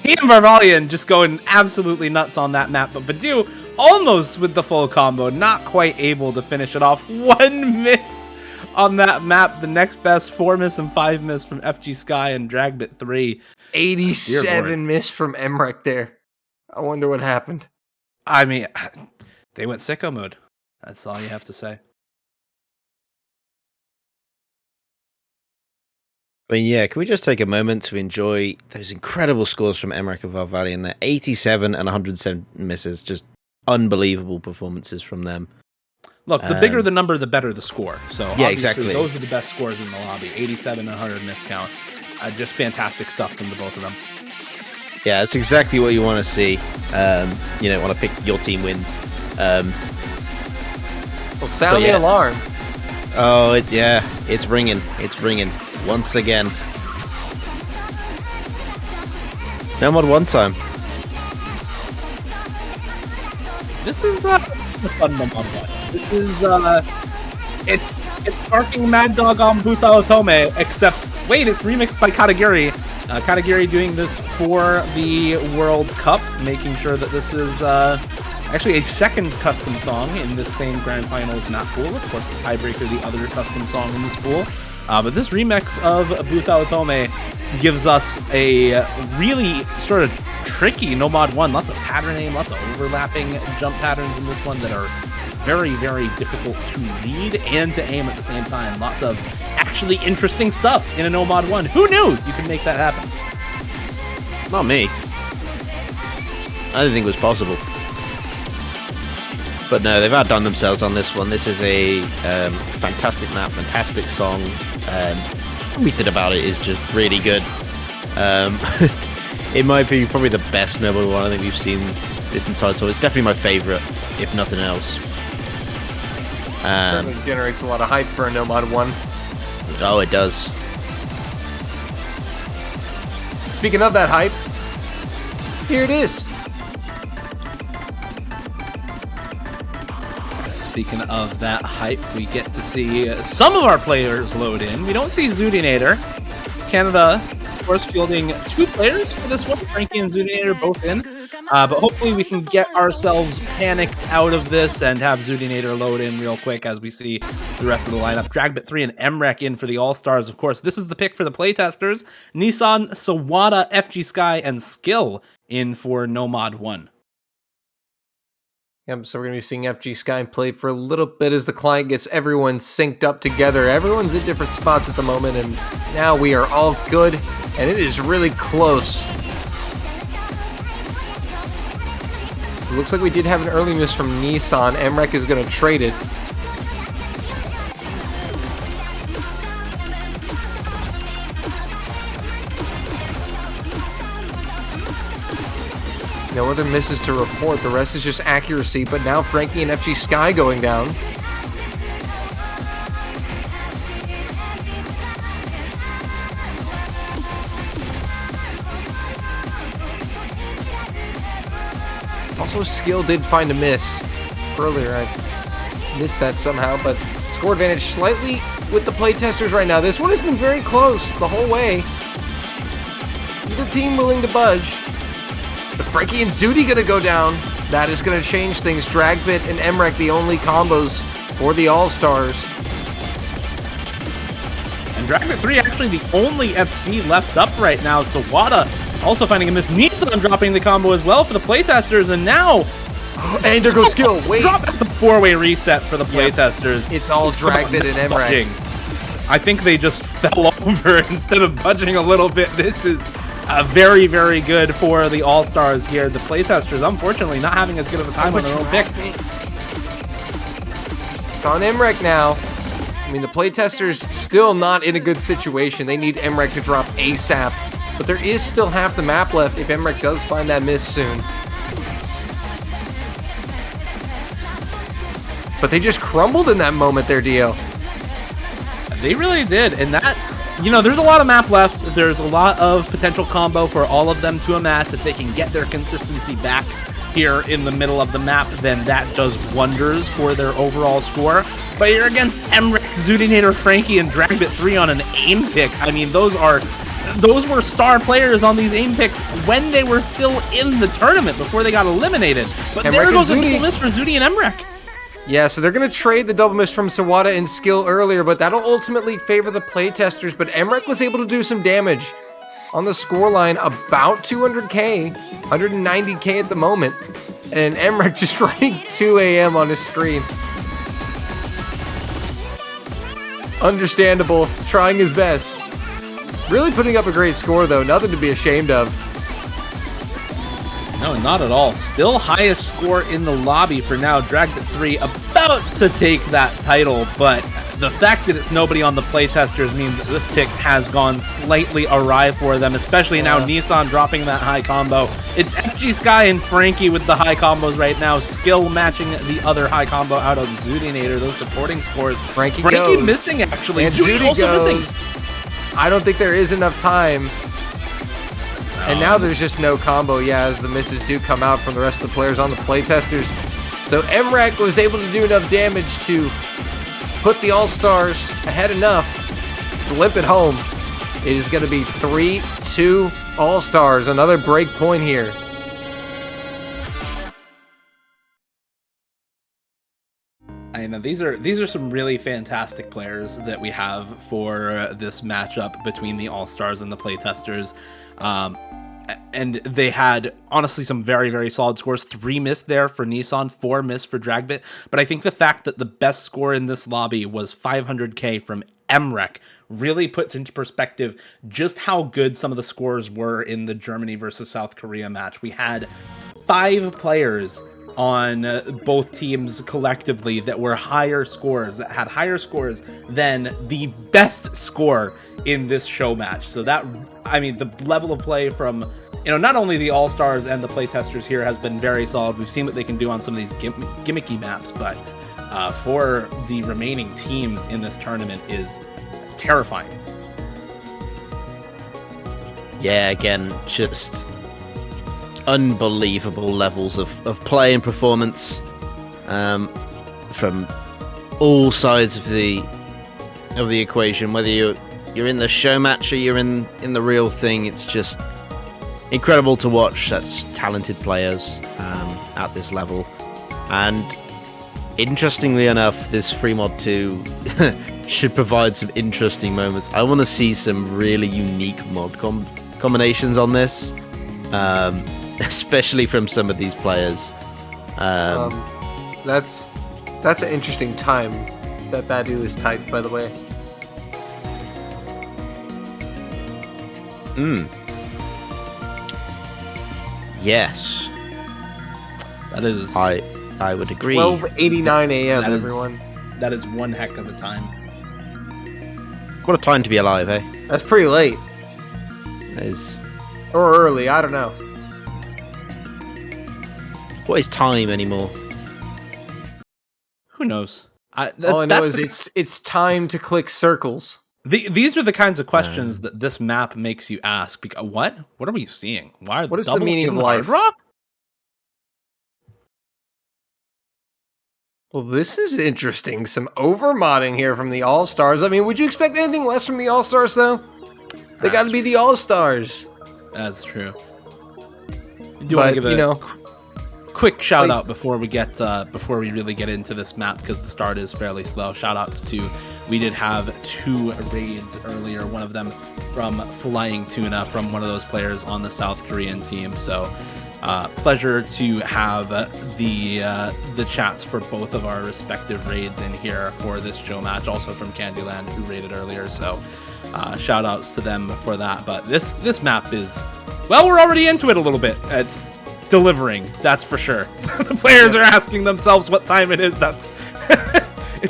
He and Varvalian just going absolutely nuts on that map, but Badu almost with the full combo, not quite able to finish it off. 1 miss on that map. The next best 4 miss and 5 miss from FG Sky and Dragbit3. 87 miss from Emmerich there. I wonder what happened. I mean, they went sicko mode. That's all you have to say. I mean, yeah, can we just take a moment to enjoy those incredible scores from Emmerich and Varvalian there? 87 and 107 misses. Just unbelievable performances from them. Look, the bigger the number, the better the score. So yeah, exactly. Those are the best scores in the lobby. 87 and 100 miscount. Just fantastic stuff from the both of them. Yeah, that's exactly what you want to see. You know, want to pick your team wins. Well, sound the alarm. Oh, it's ringing. It's ringing once again. No mod 1 time. This is a fun mod 1. This is it's Barking Mad Dog on Buta Otome, except wait, it's remixed by Katagiri. Katagiri doing this for the World Cup, making sure that this is actually a second custom song in this same Grand Finals map pool. Of course, the tiebreaker, the other custom song in this pool. But this remix of Buta Otome gives us a really sort of tricky no mod 1. Lots of patterning, lots of overlapping jump patterns in this one that are very, very difficult to read and to aim at the same time. Lots of actually interesting stuff in a no mod 1. Who knew you could make that happen? Not me. I didn't think it was possible. But no, they've outdone themselves on this one. This is a fantastic map, fantastic song. Everything about it is just really good. It might be probably the best Noble one I think we've seen this entire tour. It's definitely my favourite, if nothing else. Certainly generates a lot of hype for a no mod 1. Oh, it does. Speaking of that hype, here it is. Speaking of that hype, we get to see some of our players load in. We don't see Zoodinator. Canada, of course, fielding 2 players for this one. Frankie and Zoodinator both in. But hopefully we can get ourselves panicked out of this and have Zoodinator load in real quick as we see the rest of the lineup. Dragbit3 and Emmerich in for the All-Stars. Of course, this is the pick for the Playtesters. Nissan, Sawada, FG Sky, and Skill in for no mod 1. Yep, so we're going to be seeing FG Sky play for a little bit as the client gets everyone synced up together. Everyone's in different spots at the moment, and now we are all good, and it is really close. So it looks like we did have an early miss from Nissan. Emmerich is going to trade it. No other misses to report. The rest is just accuracy, but now Frankie and FG Sky going down. Also, Skill did find a miss earlier. missed that somehow, but score advantage slightly with the playtesters right now. This one has been very close the whole way. Either team willing to budge. But Frankie and Zudi gonna go down. That is gonna change things. Dragbit and Emrek, the only combos for the All-Stars. And Dragbit 3 actually the only FC left up right now. Sawada also finding a miss. Nissan dropping the combo as well for the playtesters, and now and there goes skill. Wait, that's a 4-way reset for the playtesters. it's all Dragbit and Emrek. I think they just fell over instead of budging a little bit. This is very, very good for the All-Stars here. The playtesters, unfortunately, not having as good of a time on their own pick. It's on Emrek now. I mean, the playtesters still not in a good situation. They need Emrek to drop ASAP. But there is still half the map left if Emrek does find that miss soon. But they just crumbled in that moment there, Dio. They really did, and that, you know, there's a lot of map left. There's a lot of potential combo for all of them to amass. If they can get their consistency back here in the middle of the map, then that does wonders for their overall score. But you're against Emrek, Zudinator, Frankie, and Dragbit 3 on an aim pick. I mean, those were star players on these aim picks when they were still in the tournament before they got eliminated. But Emrek there goes a Zudi. double miss for Zudi and Emrek. Yeah, so they're going to trade the double miss from Sawada and skill earlier, but that'll ultimately favor the playtesters. But Emrek was able to do some damage on the scoreline, about 200k, 190k at the moment. And Emrek just writing 2 a.m. on his screen. Understandable, trying his best. Really putting up a great score, though. Nothing to be ashamed of. No, not at all. Still highest score in the lobby for now. Dragbit 3 about to take that title, but the fact that it's nobody on the playtesters means that this pick has gone slightly awry for them, especially now Nissan dropping that high combo. It's FG Sky and Frankie with the high combos right now. Skill matching the other high combo out of Zudinator. Those supporting scores. Frankie goes. Missing, actually. And Zudi also goes. missing. I don't think there is enough time. And now there's just no combo, as the misses do come out from the rest of the players on the playtesters. So Emrek was able to do enough damage to put the All-Stars ahead enough to limp it home. It is going to be 3-2 All-Stars. Another break point here. I know these are some really fantastic players that we have for this matchup between the All-Stars and the playtesters. And they had, honestly, some very, very solid scores. 3 missed there for Nissan, 4 missed for Dragbit. But I think the fact that the best score in this lobby was 500k from Emrek really puts into perspective just how good some of the scores were in the Germany versus South Korea match. We had 5 players on both teams collectively that were higher scores, that had higher scores than the best score in this show match. So that, I mean, the level of play from, you know, not only the All-Stars and the playtesters here has been very solid. We've seen what they can do on some of these gimmicky maps, but for the remaining teams in this tournament is terrifying. Yeah, again, just unbelievable levels of play and performance from all sides of the equation. Whether you're in the show match or you're in the real thing, it's just incredible to watch such talented players at this level. And interestingly enough, this free mod 2 should provide some interesting moments. I want to see some really unique mod combinations on this. Especially from some of these players. That's an interesting time that Badu is typed, by the way. That Yes. is... I would agree. 12:89 a.m. everyone. That is one heck of a time. What a time to be alive, eh? That's pretty late. That is... Or early, I don't know. What is time anymore? Who knows? All I know is it's time to click circles. These are the kinds of questions that this map makes you ask. Because, what are we seeing? What is the meaning of life? Rock? Well, this is interesting. Some overmodding here from the All-Stars. I mean, would you expect anything less from the All-Stars, though? They got to be the All-Stars. That's true. I do want to give a quick shout out before we really get into this map, because the start is fairly slow. Shout outs to, we did have 2 raids earlier, one of them from Flying Tuna, from one of those players on the South Korean team. So pleasure to have the chats for both of our respective raids in here for this show match, also from Candyland, who raided earlier. So shout outs to them for that. But this map is, well, we're already into it a little bit. It's delivering, that's for sure. The players are asking themselves what time it is. That's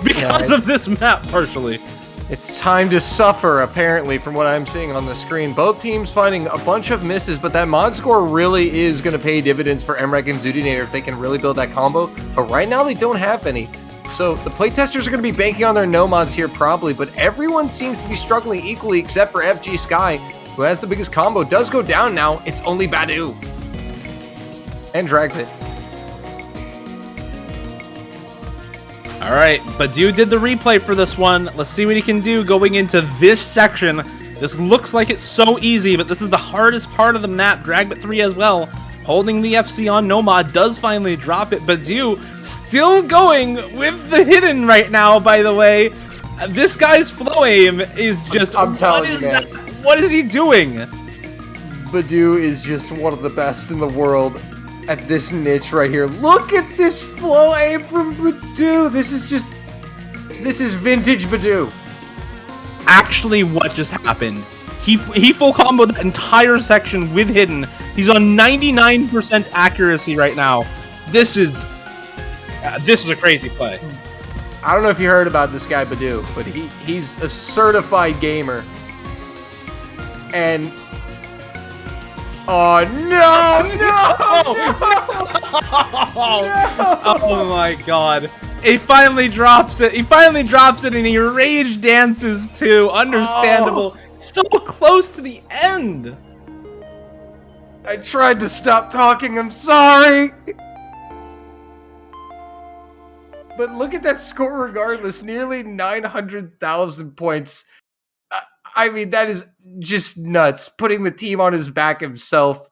because of this map, partially. It's time to suffer, apparently, from what I'm seeing on the screen. Both teams finding a bunch of misses, but that mod score really is going to pay dividends for Emrek and Zudinator if they can really build that combo. But right now, they don't have any. So the playtesters are going to be banking on their no mods here, probably, but everyone seems to be struggling equally except for FG Sky, who has the biggest combo. Does go down now. It's only Badu. And Dragpit. All right, Badu did the replay for this one. Let's see what he can do going into this section. This looks like it's so easy, but this is the hardest part of the map. Dragbit 3 as well, holding the FC on Nomad, does finally drop it. Badu still going with the hidden right now, by the way. This guy's flow aim is just, I'm telling you, man. What is he doing? Badu is just one of the best in the world at this niche right here. Look at this flow aim from Badu. This is vintage Badu. Actually, what just happened? He full comboed that entire section with hidden. He's on 99% accuracy right now. This is a crazy play. I don't know if you heard about this guy Badu, but he's a certified gamer. And oh no! Oh my god. He finally drops it. And he rage dances too. Understandable. So close to the end. I tried to stop talking, I'm sorry. But look at that score regardless. Nearly 900,000 points. I mean, that is just nuts. Putting the team on his back himself.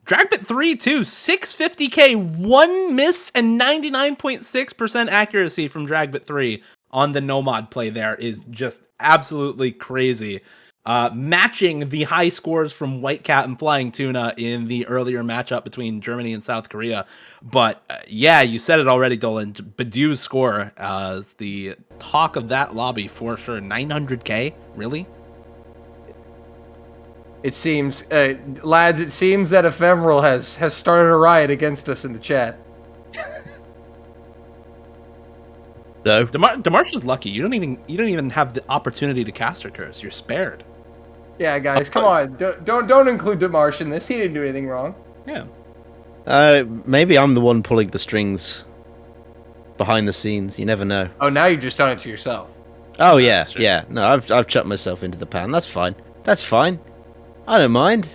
Dragbit 3 too, 650k, 1 miss, and 99.6% accuracy from Dragbit 3 on the Nomad play there is just absolutely crazy. Matching the high scores from White Cat and Flying Tuna in the earlier matchup between Germany and South Korea. But yeah, you said it already, Dolan. Badu's score is the talk of that lobby for sure. 900k? Really? It seems, lads, it seems that Ephemeral has started a riot against us in the chat. No. Demarsh is lucky. You don't even have the opportunity to caster curse. You're spared. Yeah, guys, come on. Don't include Demarsh in this. He didn't do anything wrong. Yeah. Maybe I'm the one pulling the strings behind the scenes. You never know. Oh, now you've just done it to yourself. Oh yeah, yeah. No, I've chucked myself into the pan. That's fine. That's fine. I don't mind.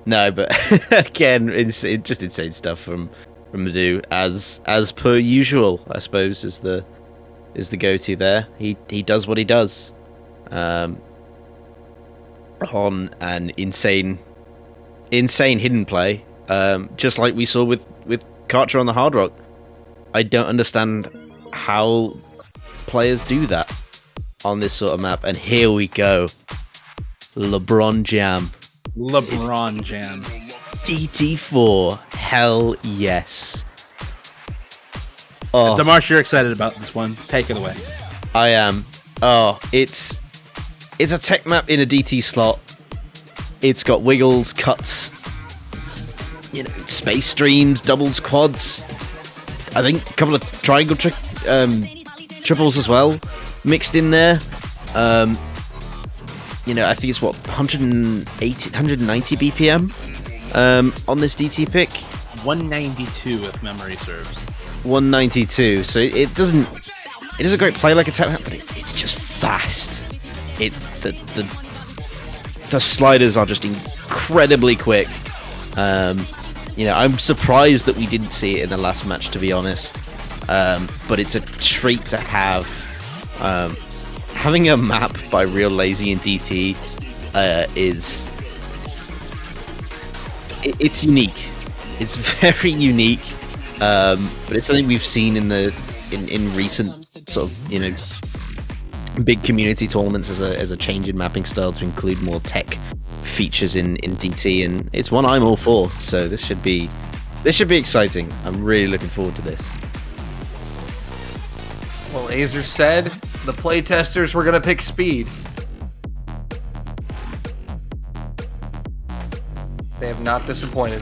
No, but again, it's just insane stuff from Badu as per usual. I suppose is the go-to there. He does what he does. On an insane hidden play, just like we saw with Karcher on the Hard Rock. I don't understand how players do that on this sort of map. And here we go. LeBron Jam. DT4. Hell yes. Oh, Demarsh, you're excited about this one. Take it away. I am. Oh, it's a tech map in a DT slot. It's got wiggles, cuts, space streams, doubles, quads. I think a couple of triangle triples as well mixed in there. I think it's 190 BPM on this DT pick. 192 if memory serves. 192. So it doesn't great play like a tech map, but it's just fast. The sliders are just incredibly quick. You know, I'm surprised that we didn't see it in the last match, to be honest. But it's a treat to have. Having a map by Real Lazy and DT it's unique. It's very unique, but it's something we've seen in recent sort of, you know, big community tournaments as a change in mapping style to include more tech features in DT, and it's one I'm all for. So this should be exciting. I'm really looking forward to this. Well, Azer said the playtesters were going to pick speed. They have not disappointed.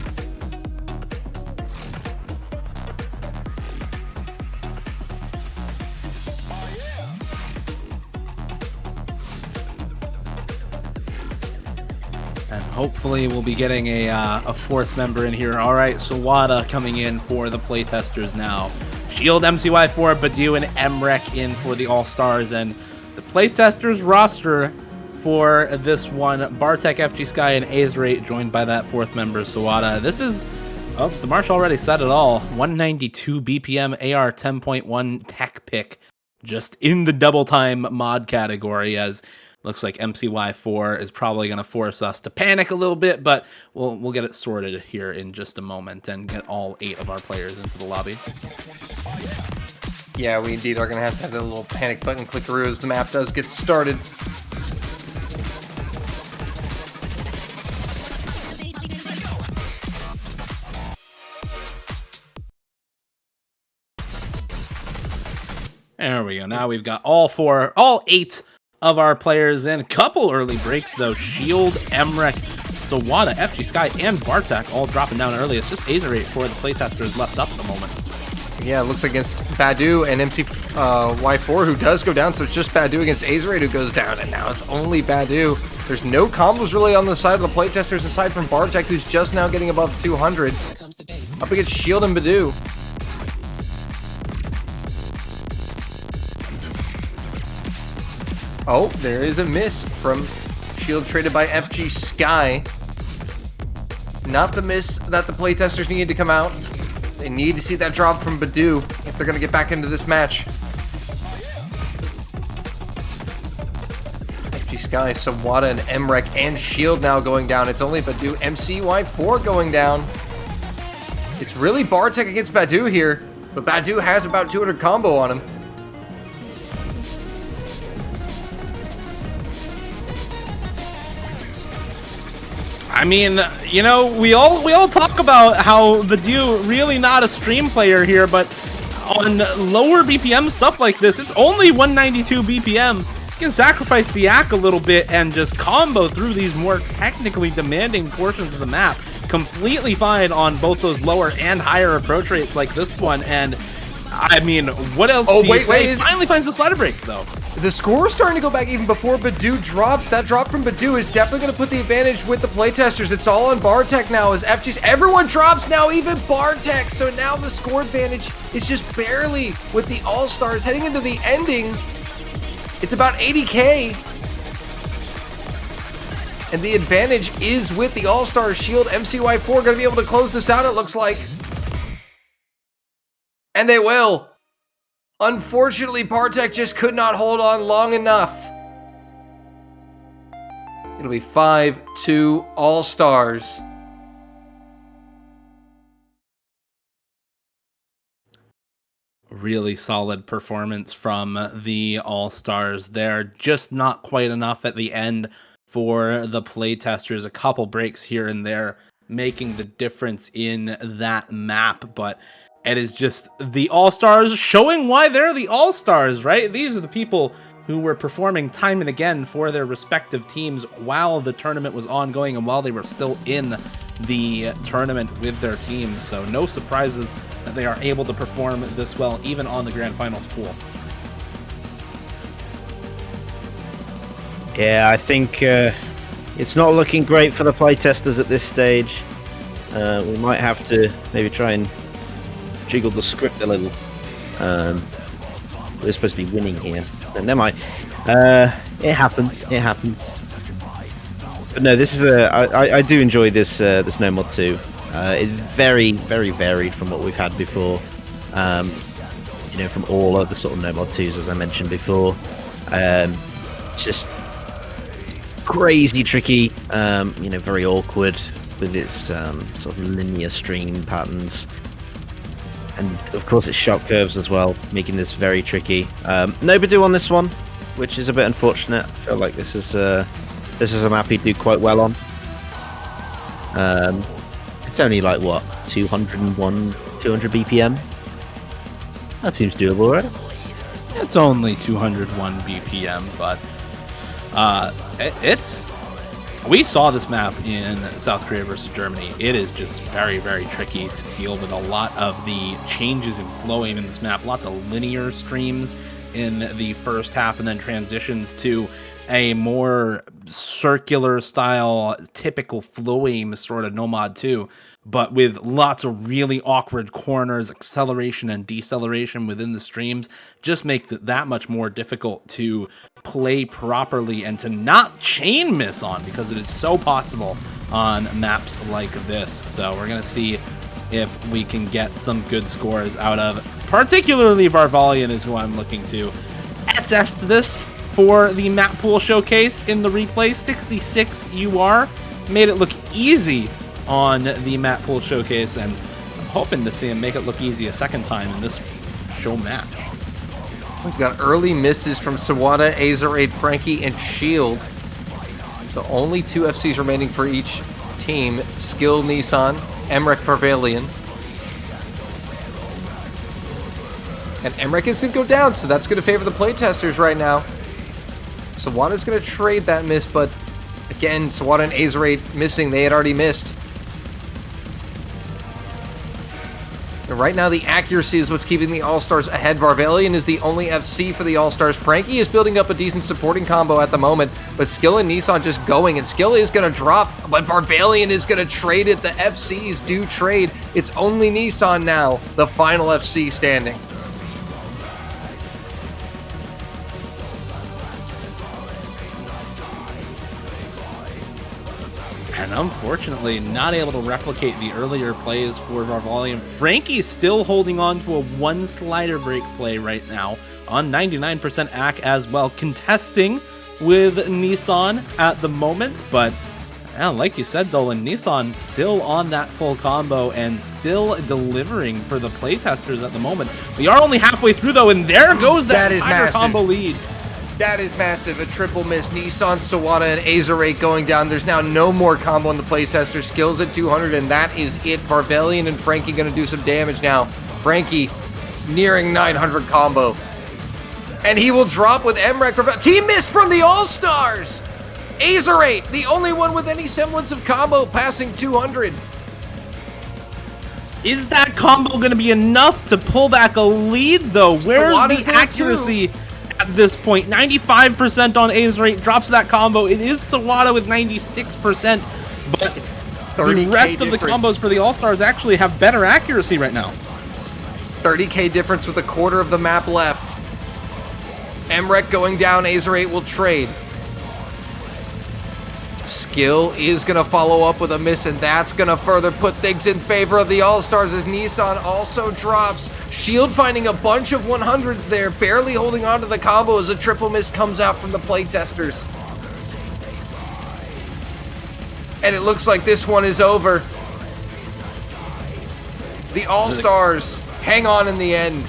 And hopefully we'll be getting a fourth member in here. All right, Sawada coming in for the playtesters now. Shield, MCY4, Badu, and Emrek in for the All-Stars. And the playtesters roster for this one, Bartek, FG Sky, and Azerate, joined by that fourth member, Sawada. This is, oh, the Marsh already said it all. 192 BPM AR 10.1 tech pick, just in the double time mod category, as looks like MCY4 is probably going to force us to panic a little bit, but we'll get it sorted here in just a moment and get all 8 of our players into the lobby. Yeah, we indeed are going to have that little panic button click through as the map does get started. There we go. Now we've got all 8 of our players in. Couple early breaks though. Shield, Emrek, Sawada, FG Sky, and Bartek all dropping down early. It's just Azerate for the playtesters left up at the moment. Yeah, it looks like against Badu and MCY4 who does go down, so it's just Badu against Azerate who goes down, and now it's only Badu. There's no combos really on the side of the playtesters aside from Bartek, who's just now getting above 200. Up against Shield and Badu. Oh, there is a miss from Shield traded by FG Sky. Not the miss that the playtesters needed to come out. They need to see that drop from Badu if they're going to get back into this match. FG Sky, Sawada, and Emrek, and Shield now going down. It's only Badu, MCY4 going down. It's really Bartek against Badu here, but Badu has about 200 combo on him. I mean, you know, we all talk about how Badu really not a stream player here, but on lower BPM stuff like this, it's only 192 BPM. You can sacrifice the ACK a little bit and just combo through these more technically demanding portions of the map. Completely fine on both those lower and higher approach rates like this one. And I mean, what else do you say? Finally finds the slider break though. The score is starting to go back even before Badu drops. That drop from Badu is definitely going to put the advantage with the playtesters. It's all on Bartek now as FG's. Everyone drops now, even Bartek. So now the score advantage is just barely with the All-Stars heading into the ending. It's about 80k. And the advantage is with the All-Stars. Shield, MCY4 going to be able to close this out, it looks like. And they will. Unfortunately, Bartek just could not hold on long enough. It'll be 5-2 All-Stars. Really solid performance from the All-Stars there. Just not quite enough at the end for the playtesters. A couple breaks here and there making the difference in that map, but it is just the All-Stars showing why they're the All-Stars, right? These are the people who were performing time and again for their respective teams while the tournament was ongoing and while they were still in the tournament with their teams. So no surprises that they are able to perform this well, even on the Grand Finals pool. Yeah, I think it's not looking great for the playtesters at this stage. We might have to maybe try and jiggle the script a little. We're supposed to be winning here. But never mind. It happens. It happens. But no, this is I do enjoy this this No Mod 2. It's very, very varied from what we've had before. You know, from all of the sort of no mod 2s, as I mentioned before. Just crazy tricky, you know, very awkward with its sort of linear stream patterns. And of course its shock curves as well, making this very tricky. No Badoo on this one, which is a bit unfortunate. I feel like this is a map he'd do quite well on. It's only like, what, 200 BPM? That seems doable, right? It's only 201 BPM, but we saw this map in South Korea versus Germany. It is just very, very tricky to deal with a lot of the changes in flowing in this map. Lots of linear streams in the first half and then transitions to a more circular style, typical flowing sort of Nomad 2, but with lots of really awkward corners, acceleration and deceleration within the streams. Just makes it that much more difficult to play properly and to not chain miss on, because it is so possible on maps like this. So we're going to see if we can get some good scores out of, particularly Varvalian is who I'm looking to assess this for the map pool showcase in the replay. 66 UR made it look easy on the map pool showcase, and I'm hoping to see him make it look easy a second time in this show match. We've got early misses from Sawada, Azeraid, Frankie, and Shield. So only 2 FCs remaining for each team. Skill, Nissan, Emrek, Varvalian. And Emrek is going to go down, so that's going to favor the Playtesters right now. Sawada's going to trade that miss, but again, Sawada and Azeraid missing. They had already missed. And right now, the accuracy is what's keeping the All-Stars ahead. Varvalian is the only FC for the All-Stars. Frankie is building up a decent supporting combo at the moment, but Skill and Nissan just going, and Skill is going to drop, but Varvalian is going to trade it. The FCs do trade. It's only Nissan now, the final FC standing. And unfortunately, not able to replicate the earlier plays for Varvalian. Frankie still holding on to a 1 slider break play right now on 99% AC as well, contesting with Nissan at the moment. But yeah, like you said, Dolan, Nissan still on that full combo and still delivering for the Playtesters at the moment. We are only halfway through though, and there goes that entire combo lead. That is massive. A triple miss. Nissan, Sawada, and Azeraid going down. There's now no more combo on the Playtester. Skills at 200, and that is it. Varvalian and Frankie going to do some damage now. Frankie nearing 900 combo. And he will drop with Emrek. Team miss from the All-Stars! Azeraid, the only one with any semblance of combo, passing 200. Is that combo going to be enough to pull back a lead, though? Where's Sawada's the accuracy at this point? 95% on Azeraid drops that combo. It is Sawada with 96%, but It's the rest of the combos for the All-Stars actually have better accuracy right now. 30k difference with a quarter of the map left. Emrek going down. Azeraid will trade. Skill is going to follow up with a miss, and that's going to further put things in favor of the All-Stars as Nissan also drops. Shield finding a bunch of 100s there, barely holding on to the combo as a triple miss comes out from the Playtesters. And it looks like this one is over. The All-Stars hang on in the end.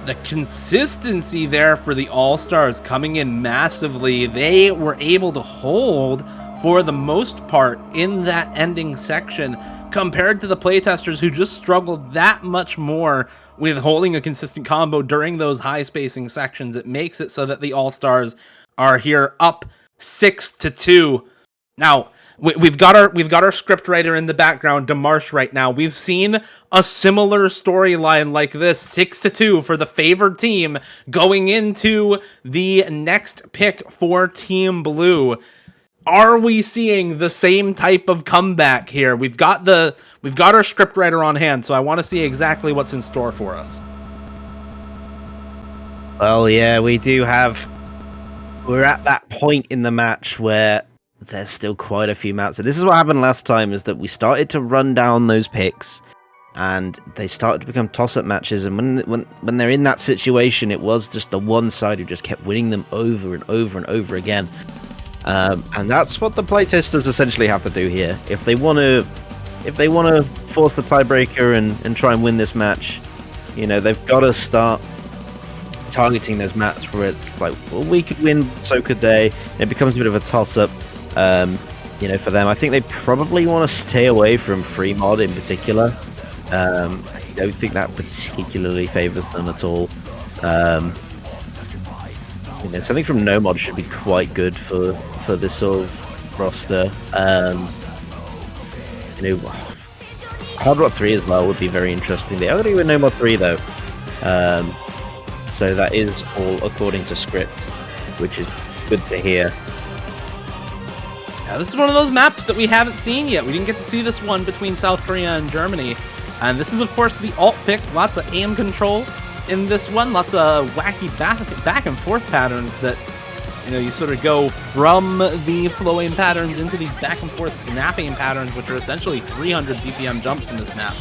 The consistency there for the All-Stars coming in massively. They were able to hold for the most part in that ending section compared to the Playtesters, who just struggled that much more with holding a consistent combo during those high spacing sections. It makes it so that the All-Stars are here up 6-2. Now, we've got our scriptwriter in the background, Demarche, right now. We've seen a similar storyline like this, 6-2 for the favored team going into the next pick for Team Blue. Are we seeing the same type of comeback here? We've got our scriptwriter on hand, so I want to see exactly what's in store for us. Well, yeah, we do have. We're at that point in the match where there's still quite a few maps. So this is what happened last time, is that we started to run down those picks, and they started to become toss-up matches. And when they're in that situation, it was just the one side who just kept winning them over and over and over again. And that's what the playtesters essentially have to do here. If they want to force the tiebreaker and try and win this match, you know, they've got to start targeting those maps where it's like, well, we could win, so could they. It becomes a bit of a toss-up, you know, for them. I think they probably want to stay away from free mod in particular. I don't think that particularly favors them at all. You know, something from no mod should be quite good for this sort of roster. You know, Hard Rock 3 as well would be very interesting. They are going to go with no mod 3 though. So that is all according to script, which is good to hear. Yeah, this is one of those maps that we haven't seen yet. We didn't get to see this one between South Korea and Germany. And this is, of course, the alt pick. Lots of aim control in this one. Lots of wacky back and forth patterns that, you know, you sort of go from the flow aim patterns into these back and forth snap aim patterns, which are essentially 300 BPM jumps in this map.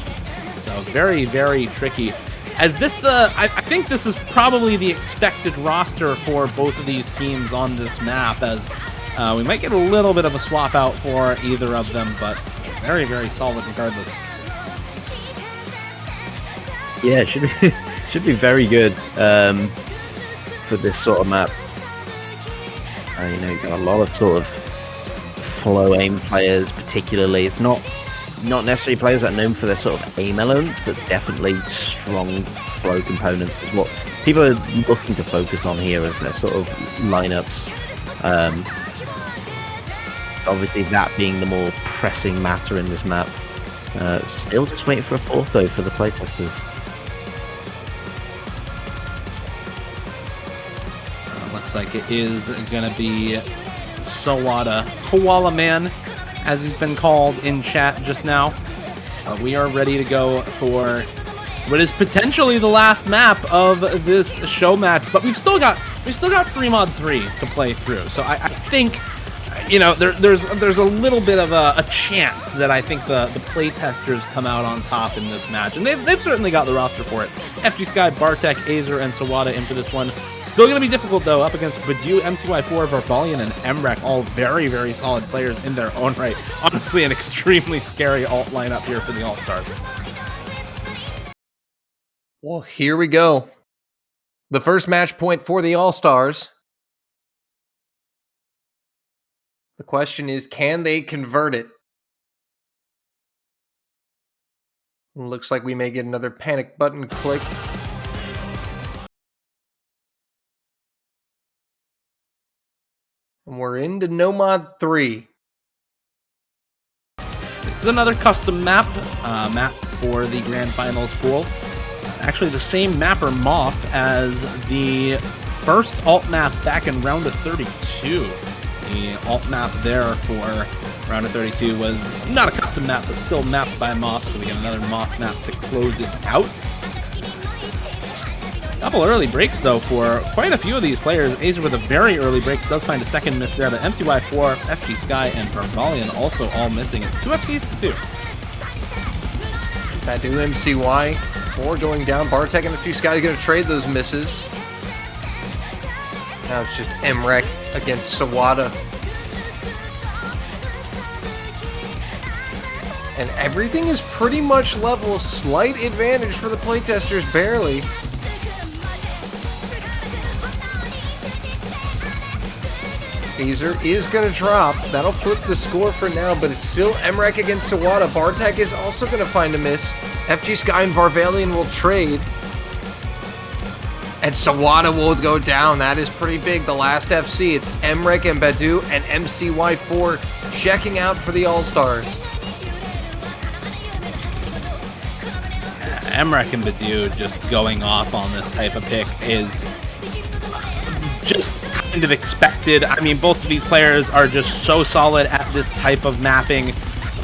So very, very tricky. As this, I think this is probably the expected roster for both of these teams on this map, as we might get a little bit of a swap out for either of them, but very, very solid regardless. Yeah, it should be very good for this sort of map. You know, you've got a lot of sort of flow aim players, particularly. It's not necessarily players that are known for their sort of aim elements, but definitely strong flow components is what people are looking to focus on here as their sort of lineups. Obviously, that being the more pressing matter in this map. Still just waiting for a fourth, though, for the playtesters. Looks like it is going to be Sawada, Koala Man, as he's been called in chat just now. We are ready to go for what is potentially the last map of this show match, but we've still got free mod 3 to play through. So I think, you know, there's a little bit of a chance that I think the playtesters come out on top in this match, and they've certainly got the roster for it. FG Sky, Bartek, Azer, and Sawada in for this one. Still going to be difficult though, up against Badu, MCY4, Varvalian, and Emrek, all very, very solid players in their own right. Honestly, an extremely scary alt lineup here for the All-Stars. Well, here we go. The first match point for the All-Stars. The question is, can they convert it? Looks like we may get another panic button click. And we're into No Mod 3. This is another custom map for the Grand Finals pool. Actually, the same mapper Moth as the first alt map back in round of 32. The alt map there for round of 32 was not a custom map, but still mapped by Moth, so we get another Moth map to close it out. Couple early breaks, though, for quite a few of these players. Azer with a very early break does find a second miss there, but MCY4, FG Sky, and Varvalian also all missing. It's 2 FCs to 2. Badu, MCY4 going down. Bartek and FG Sky are going to trade those misses. Now it's just Emrek against Sawada. And everything is pretty much level. Slight advantage for the playtesters, barely. Azer is going to drop. That'll flip the score for now, but it's still Emrek against Sawada. Bartek is also going to find a miss. FG Sky and Varvalian will trade. And Sawada will go down. That is pretty big. The last FC. It's Emrek and Badu and MCY4 checking out for the All-Stars. Emrek and Badu just going off on this type of pick is just kind of expected. I mean, both of these players are just so solid at this type of mapping.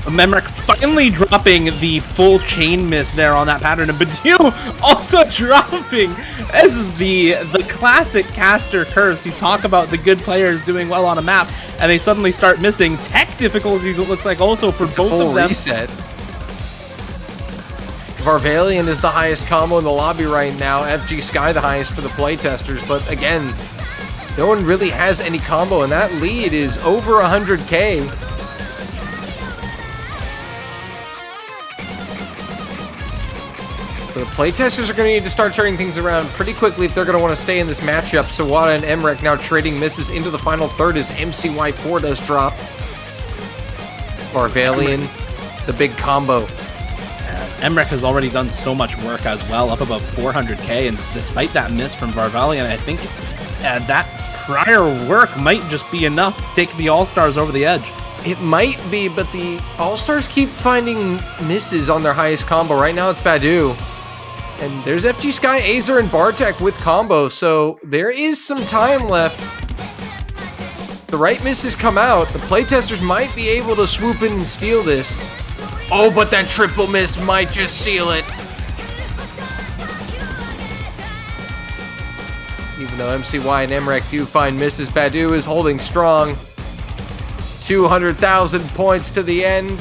Memrick finally dropping the full chain miss there on that pattern, and Badu also dropping. This is the classic caster curse. You talk about the good players doing well on a map, and they suddenly start missing. Tech difficulties, it looks like, also for both of them. Reset. Varvalian is the highest combo in the lobby right now. FG Sky the highest for the playtesters, but again, no one really has any combo, and that lead is over 100k. So the playtesters are going to need to start turning things around pretty quickly if they're going to want to stay in this matchup. Sawada and Emrek now trading misses into the final third as MCY4 does drop. Varvalian, the big combo. Emrek has already done so much work as well, up above 400k, and despite that miss from Varvalian, I think that prior work might just be enough to take the All-Stars over the edge. It might be, but the All-Stars keep finding misses on their highest combo. Right now it's Badu. And there's FG Sky, Azer, and Bartek with combo, so there is some time left. The right misses come out. The playtesters might be able to swoop in and steal this. Oh, but that triple miss might just seal it. Even though MCY and Emrek do find misses, Badu is holding strong. 200,000 points to the end.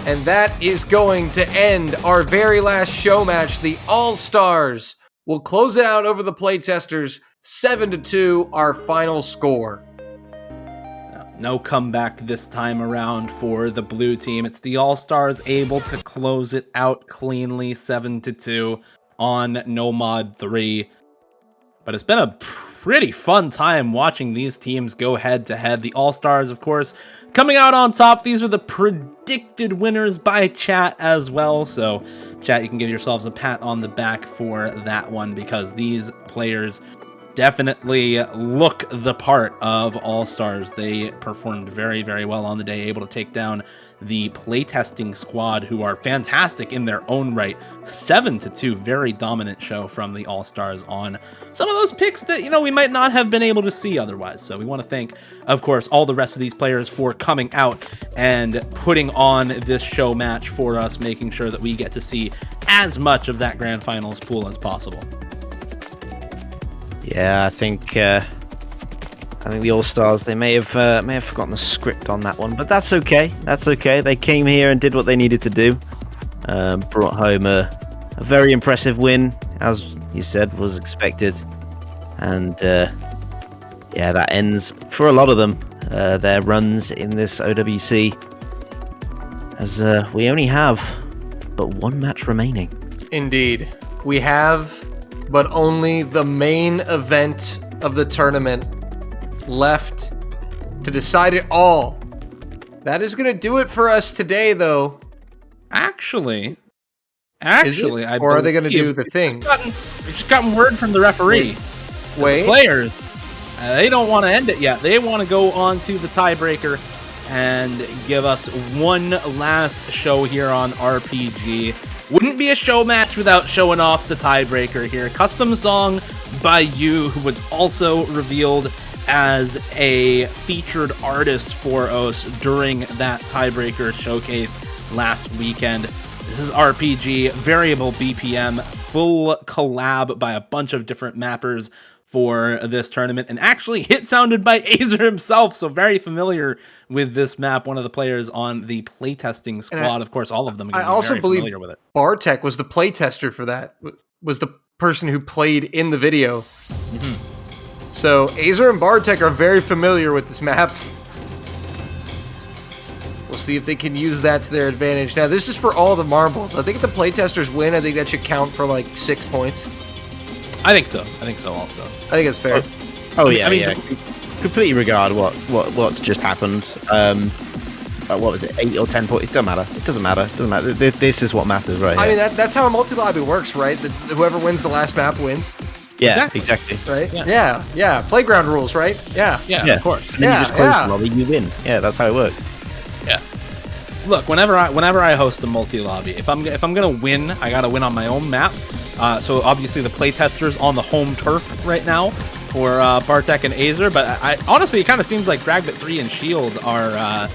And that is going to end our very last show match. The All-Stars will close it out over the playtesters. 7-2, our final score. No comeback this time around for the blue team. It's the All-Stars able to close it out cleanly, 7-2 on No Mod 3. But it's been a pretty fun time watching these teams go head-to-head. The All-Stars, of course, coming out on top. These are the predicted winners by chat as well. So, chat, you can give yourselves a pat on the back for that one, because these players definitely look the part of All-Stars. They performed very, very well on the day, able to take down the playtesting squad, who are fantastic in their own right. 7-2, very dominant show from the All-Stars on some of those picks that, you know, we might not have been able to see otherwise. So we want to thank, of course, all the rest of these players for coming out and putting on this show match for us, making sure that we get to see as much of that grand finals pool as possible. Yeah, I think the All-Stars, they may have forgotten the script on that one, but that's okay. That's okay. They came here and did what they needed to do. Brought home a very impressive win, as you said, was expected. And yeah, that ends, for a lot of them, their runs in this OWC, as we only have but one match remaining. Indeed. We have but only the main event of the tournament left to decide it all. That is going to do it for us today, though. Actually, or are they going to do the thing? We've just gotten word from the referee. Wait. The players, they don't want to end it yet. They want to go on to the tiebreaker and give us one last show here on RPG. Wouldn't be a show match without showing off the tiebreaker here. Custom song by you, who was also revealed as a featured artist for us during that tiebreaker showcase last weekend. This is RPG, variable BPM, full collab by a bunch of different mappers for this tournament, and actually hit sounded by Azer himself, so very familiar with this map. One of the players on the playtesting squad, of course, all of them. I also believe familiar with it. Bartek was the playtester for that. Was the person who played in the video. Mm-hmm. So Azer and Bartek are very familiar with this map. We'll see if they can use that to their advantage. Now, this is for all the marbles. I think if the playtesters win, I think that should count for like 6 points. I think so also. I think it's fair. Oh yeah, yeah. Completely regard what's just happened. What was it, 8 or 10 points? It doesn't matter. This is what matters, right? I mean, that's how a multi-lobby works, right? Whoever wins the last map wins. Yeah, exactly. Right? Yeah. Playground rules, right? Yeah, of course. And then you just close the lobby, you win. Yeah, that's how it works. Yeah. Look, whenever I host a multi-lobby, if I'm gonna win, I gotta win on my own map. So obviously the playtesters on the home turf right now for Bartek and Azer, but I honestly, it kind of seems like Dragbit 3 and Shield are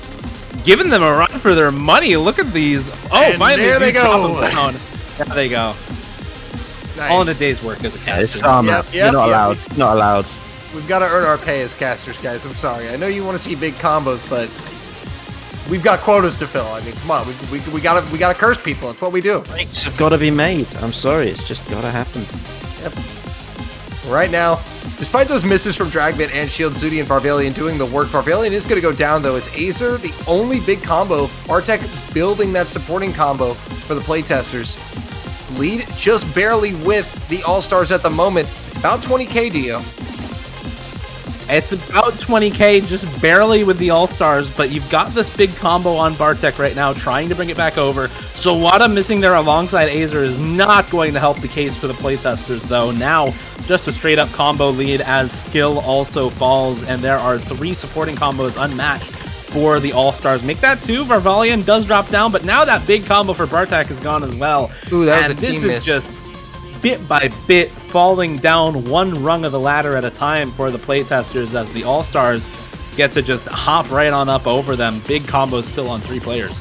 giving them a run for their money. Look at these. Oh, And finally, there they do drop go. them down. There they go. Nice. All in a day's work as a caster. It's Sama. You're not allowed. Not allowed. We've got to earn our pay as casters, guys. I'm sorry. I know you want to see big combos, but we've got quotas to fill. I mean, come on. We gotta curse people. It's what we do. Breaks have got to be made. I'm sorry. It's just got to happen. Right now, despite those misses from Dragbit and Shield, Zudi and Barbalian doing the work, Barbalian is going to go down, though. It's Azer, the only big combo. Bartek building that supporting combo for the playtesters. Lead just barely with the All-Stars at the moment. It's about 20k, Dio. It's about 20k, just barely with the All-Stars, but you've got this big combo on Bartek right now, trying to bring it back over. Sawada missing there alongside Azer is not going to help the case for the playtesters, though. Now, just a straight-up combo lead as skill also falls, and there are 3 supporting combos unmatched for the All-Stars. Make that 2, Varvalian does drop down, but now that big combo for Bartek is gone as well. Ooh, that was and a this team is miss. just bit by bit falling down one rung of the ladder at a time for the playtesters as the All-Stars get to just hop right on up over them. Big combos still on 3 players.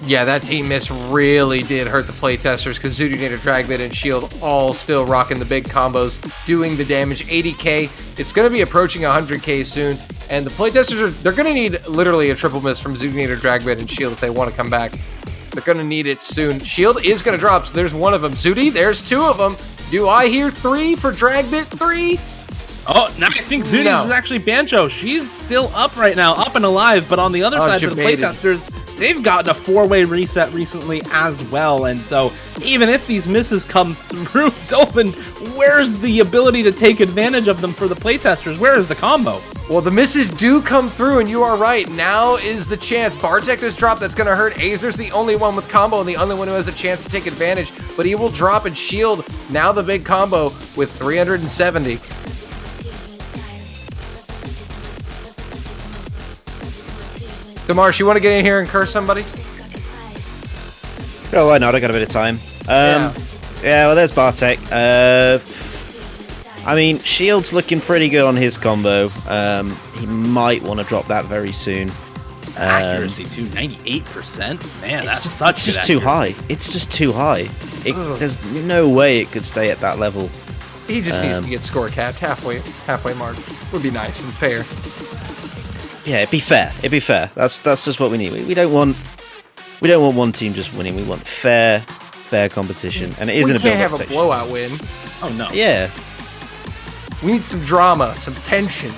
Yeah, that team miss really did hurt the playtesters because Zudinator, Dragbit, and Shield all still rocking the big combos, doing the damage. 80k. It's going to be approaching 100k soon, and the playtesters they're going to need literally a triple miss from Zudinator, Dragbit, and Shield if they want to come back. They're going to need it soon. Shield is going to drop, so there's one of them. Zudi, there's 2 of them. Do I hear 3 for Dragbit? 3? Oh, now I think Zuni No. is actually Bancho. She's still up right now, up and alive, but on the other side for the Undebated. playtesters, they've gotten a 4-way reset recently as well, and so even if these misses come through, Dolphin, where's the ability to take advantage of them for the playtesters? Where is the combo? Well, the misses do come through, and you are right. Now is the chance. Bartek does drop. That's going to hurt. Azer's the only one with combo and the only one who has a chance to take advantage, but he will drop and Shield. Now the big combo with 370. Demarsh, you want to get in here and curse somebody? Oh, why not? I got a bit of time. Yeah. Yeah, well, there's Bartek. I mean, Shield's looking pretty good on his combo. He might want to drop that very soon. Accuracy too, 98%. Man, that's It's just too high. It's just too high. There's no way it could stay at that level. He just needs to get score capped halfway mark. Would be nice and fair. Yeah, it'd be fair. It'd be fair. That's just what we need. We don't want one team just winning. We want fair competition, and it isn't We a can't build-up have a section. blowout win. Oh, no. Yeah, We need some drama, some tension.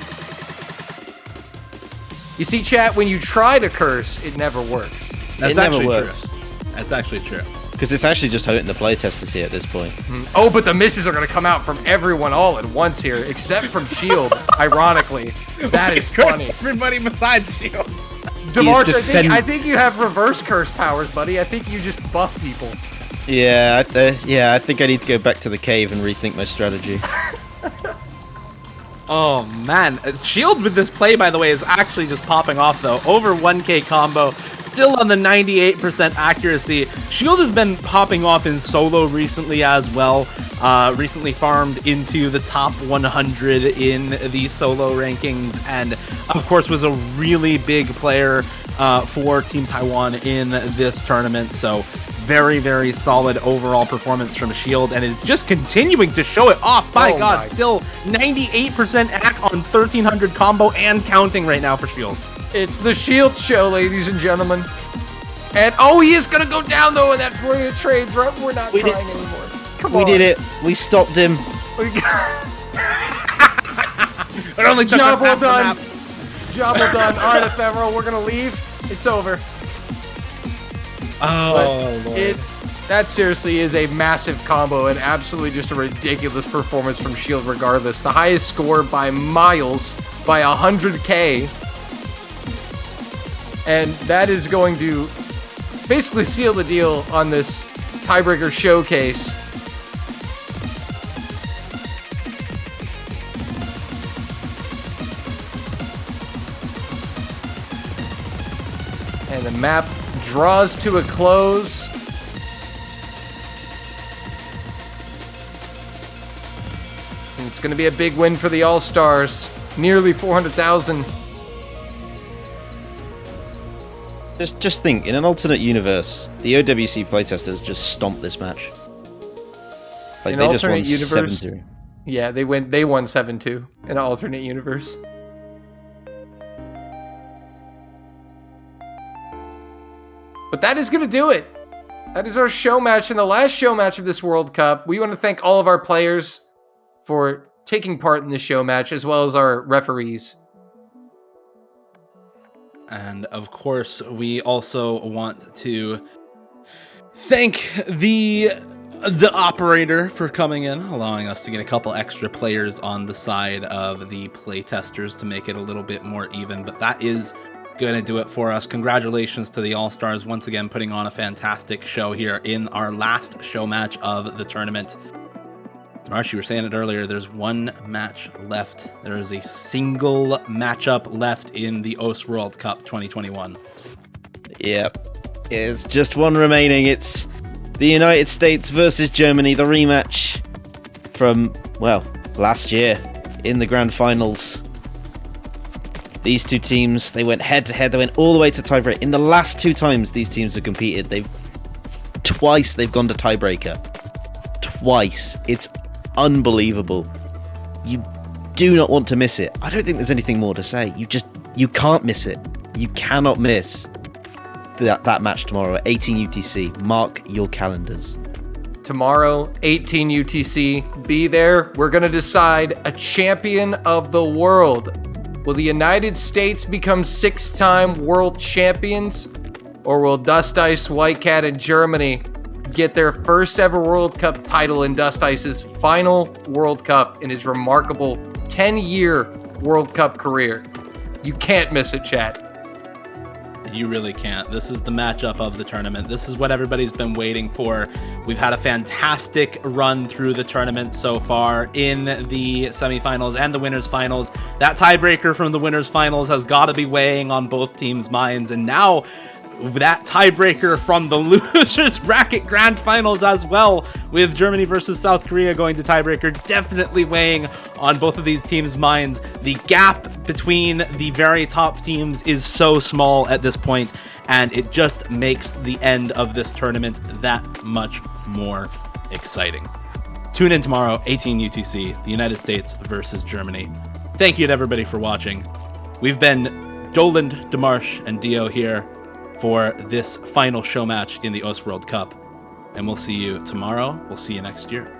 You see, chat, when you try to curse, it never works. That's it never actually works true. That's actually true. because it's actually just hurting the playtesters here at this point. Oh, but the misses are going to come out from everyone all at once here, except from Shield, ironically. That is funny. Everybody besides Shield. DeMarch, defend- I think you have reverse curse powers, buddy. I think you just buff people. Yeah, I think I need to go back to the cave and rethink my strategy. Oh, man. Shield with this play, by the way, is actually just popping off, though. Over 1k combo. Still on the 98% accuracy. Shield has been popping off in solo recently as well. Recently farmed into the top 100 in the solo rankings. And, of course, was a really big player for Team Taiwan in this tournament. So, very, very solid overall performance from Shield, and is just continuing to show it off. By Oh God, my. still 98% AC on 1300 combo and counting right now for Shield. It's the Shield show, ladies and gentlemen. And, oh, he is going to go down, though, in that flurry of trades, right? We're not We did- trying anymore. Come We on. did it. We stopped him. It only took Job us well half the done. map. Job well done. All right, Ephemeral, we're going to leave. It's over. Oh, Lord. That seriously is a massive combo and absolutely just a ridiculous performance from Shield regardless. The highest score by miles, by 100k. And that is going to basically seal the deal on this tiebreaker showcase. And the map draws to a close. And it's going to be a big win for the All-Stars. Nearly 400,000. Just think, in an alternate universe, the OWC playtesters just stomped this match. Like In they just won alternate universe, 7-0. yeah, they won 7-2 in an alternate universe. But that is going to do it. That is our show match and the last show match of this World Cup. We want to thank all of our players for taking part in this show match, as well as our referees. And of course, we also want to thank the operator for coming in, allowing us to get a couple extra players on the side of the playtesters to make it a little bit more even. But that is going to do it for us. Congratulations to the All-Stars once again, putting on a fantastic show here in our last show match of the tournament. Marsh, you were saying it earlier, there's one match left. There is a single matchup left in the OWC World Cup 2021. Yep. There's just one remaining. It's the United States versus Germany, the rematch from, well, last year in the grand finals. These two teams, they went head-to-head. They went all the way to tiebreak. In the last 2 times these teams have competed, twice they've gone to tiebreaker. Twice. It's unbelievable. You do not want to miss it. I don't think there's anything more to say. You can't miss it. You cannot miss that match tomorrow at 18 UTC. Mark your calendars. Tomorrow, 18 UTC. Be there. We're going to decide a champion of the world. Will the United States become 6-time world champions? Or will Dust Ice, White Cat, and Germany get their first ever World Cup title in Dust Ice's final World Cup in his remarkable 10-year World Cup career? You can't miss it, chat. You really can't. This is the matchup of the tournament. This is what everybody's been waiting for. We've had a fantastic run through the tournament so far in the semifinals and the winners finals. That tiebreaker from the winners finals has got to be weighing on both teams' minds. And now that tiebreaker from the losers bracket grand finals as well, with Germany versus South Korea going to tiebreaker, definitely weighing on both of these teams' minds. The gap between the very top teams is so small at this point, and it just makes the end of this tournament that much more exciting. Tune in tomorrow, 18 UTC, the United States versus Germany. Thank you to everybody for watching. We've been Joland, Demarche, and Dio here for this final show match in the OWC World Cup. And we'll see you tomorrow. We'll see you next year.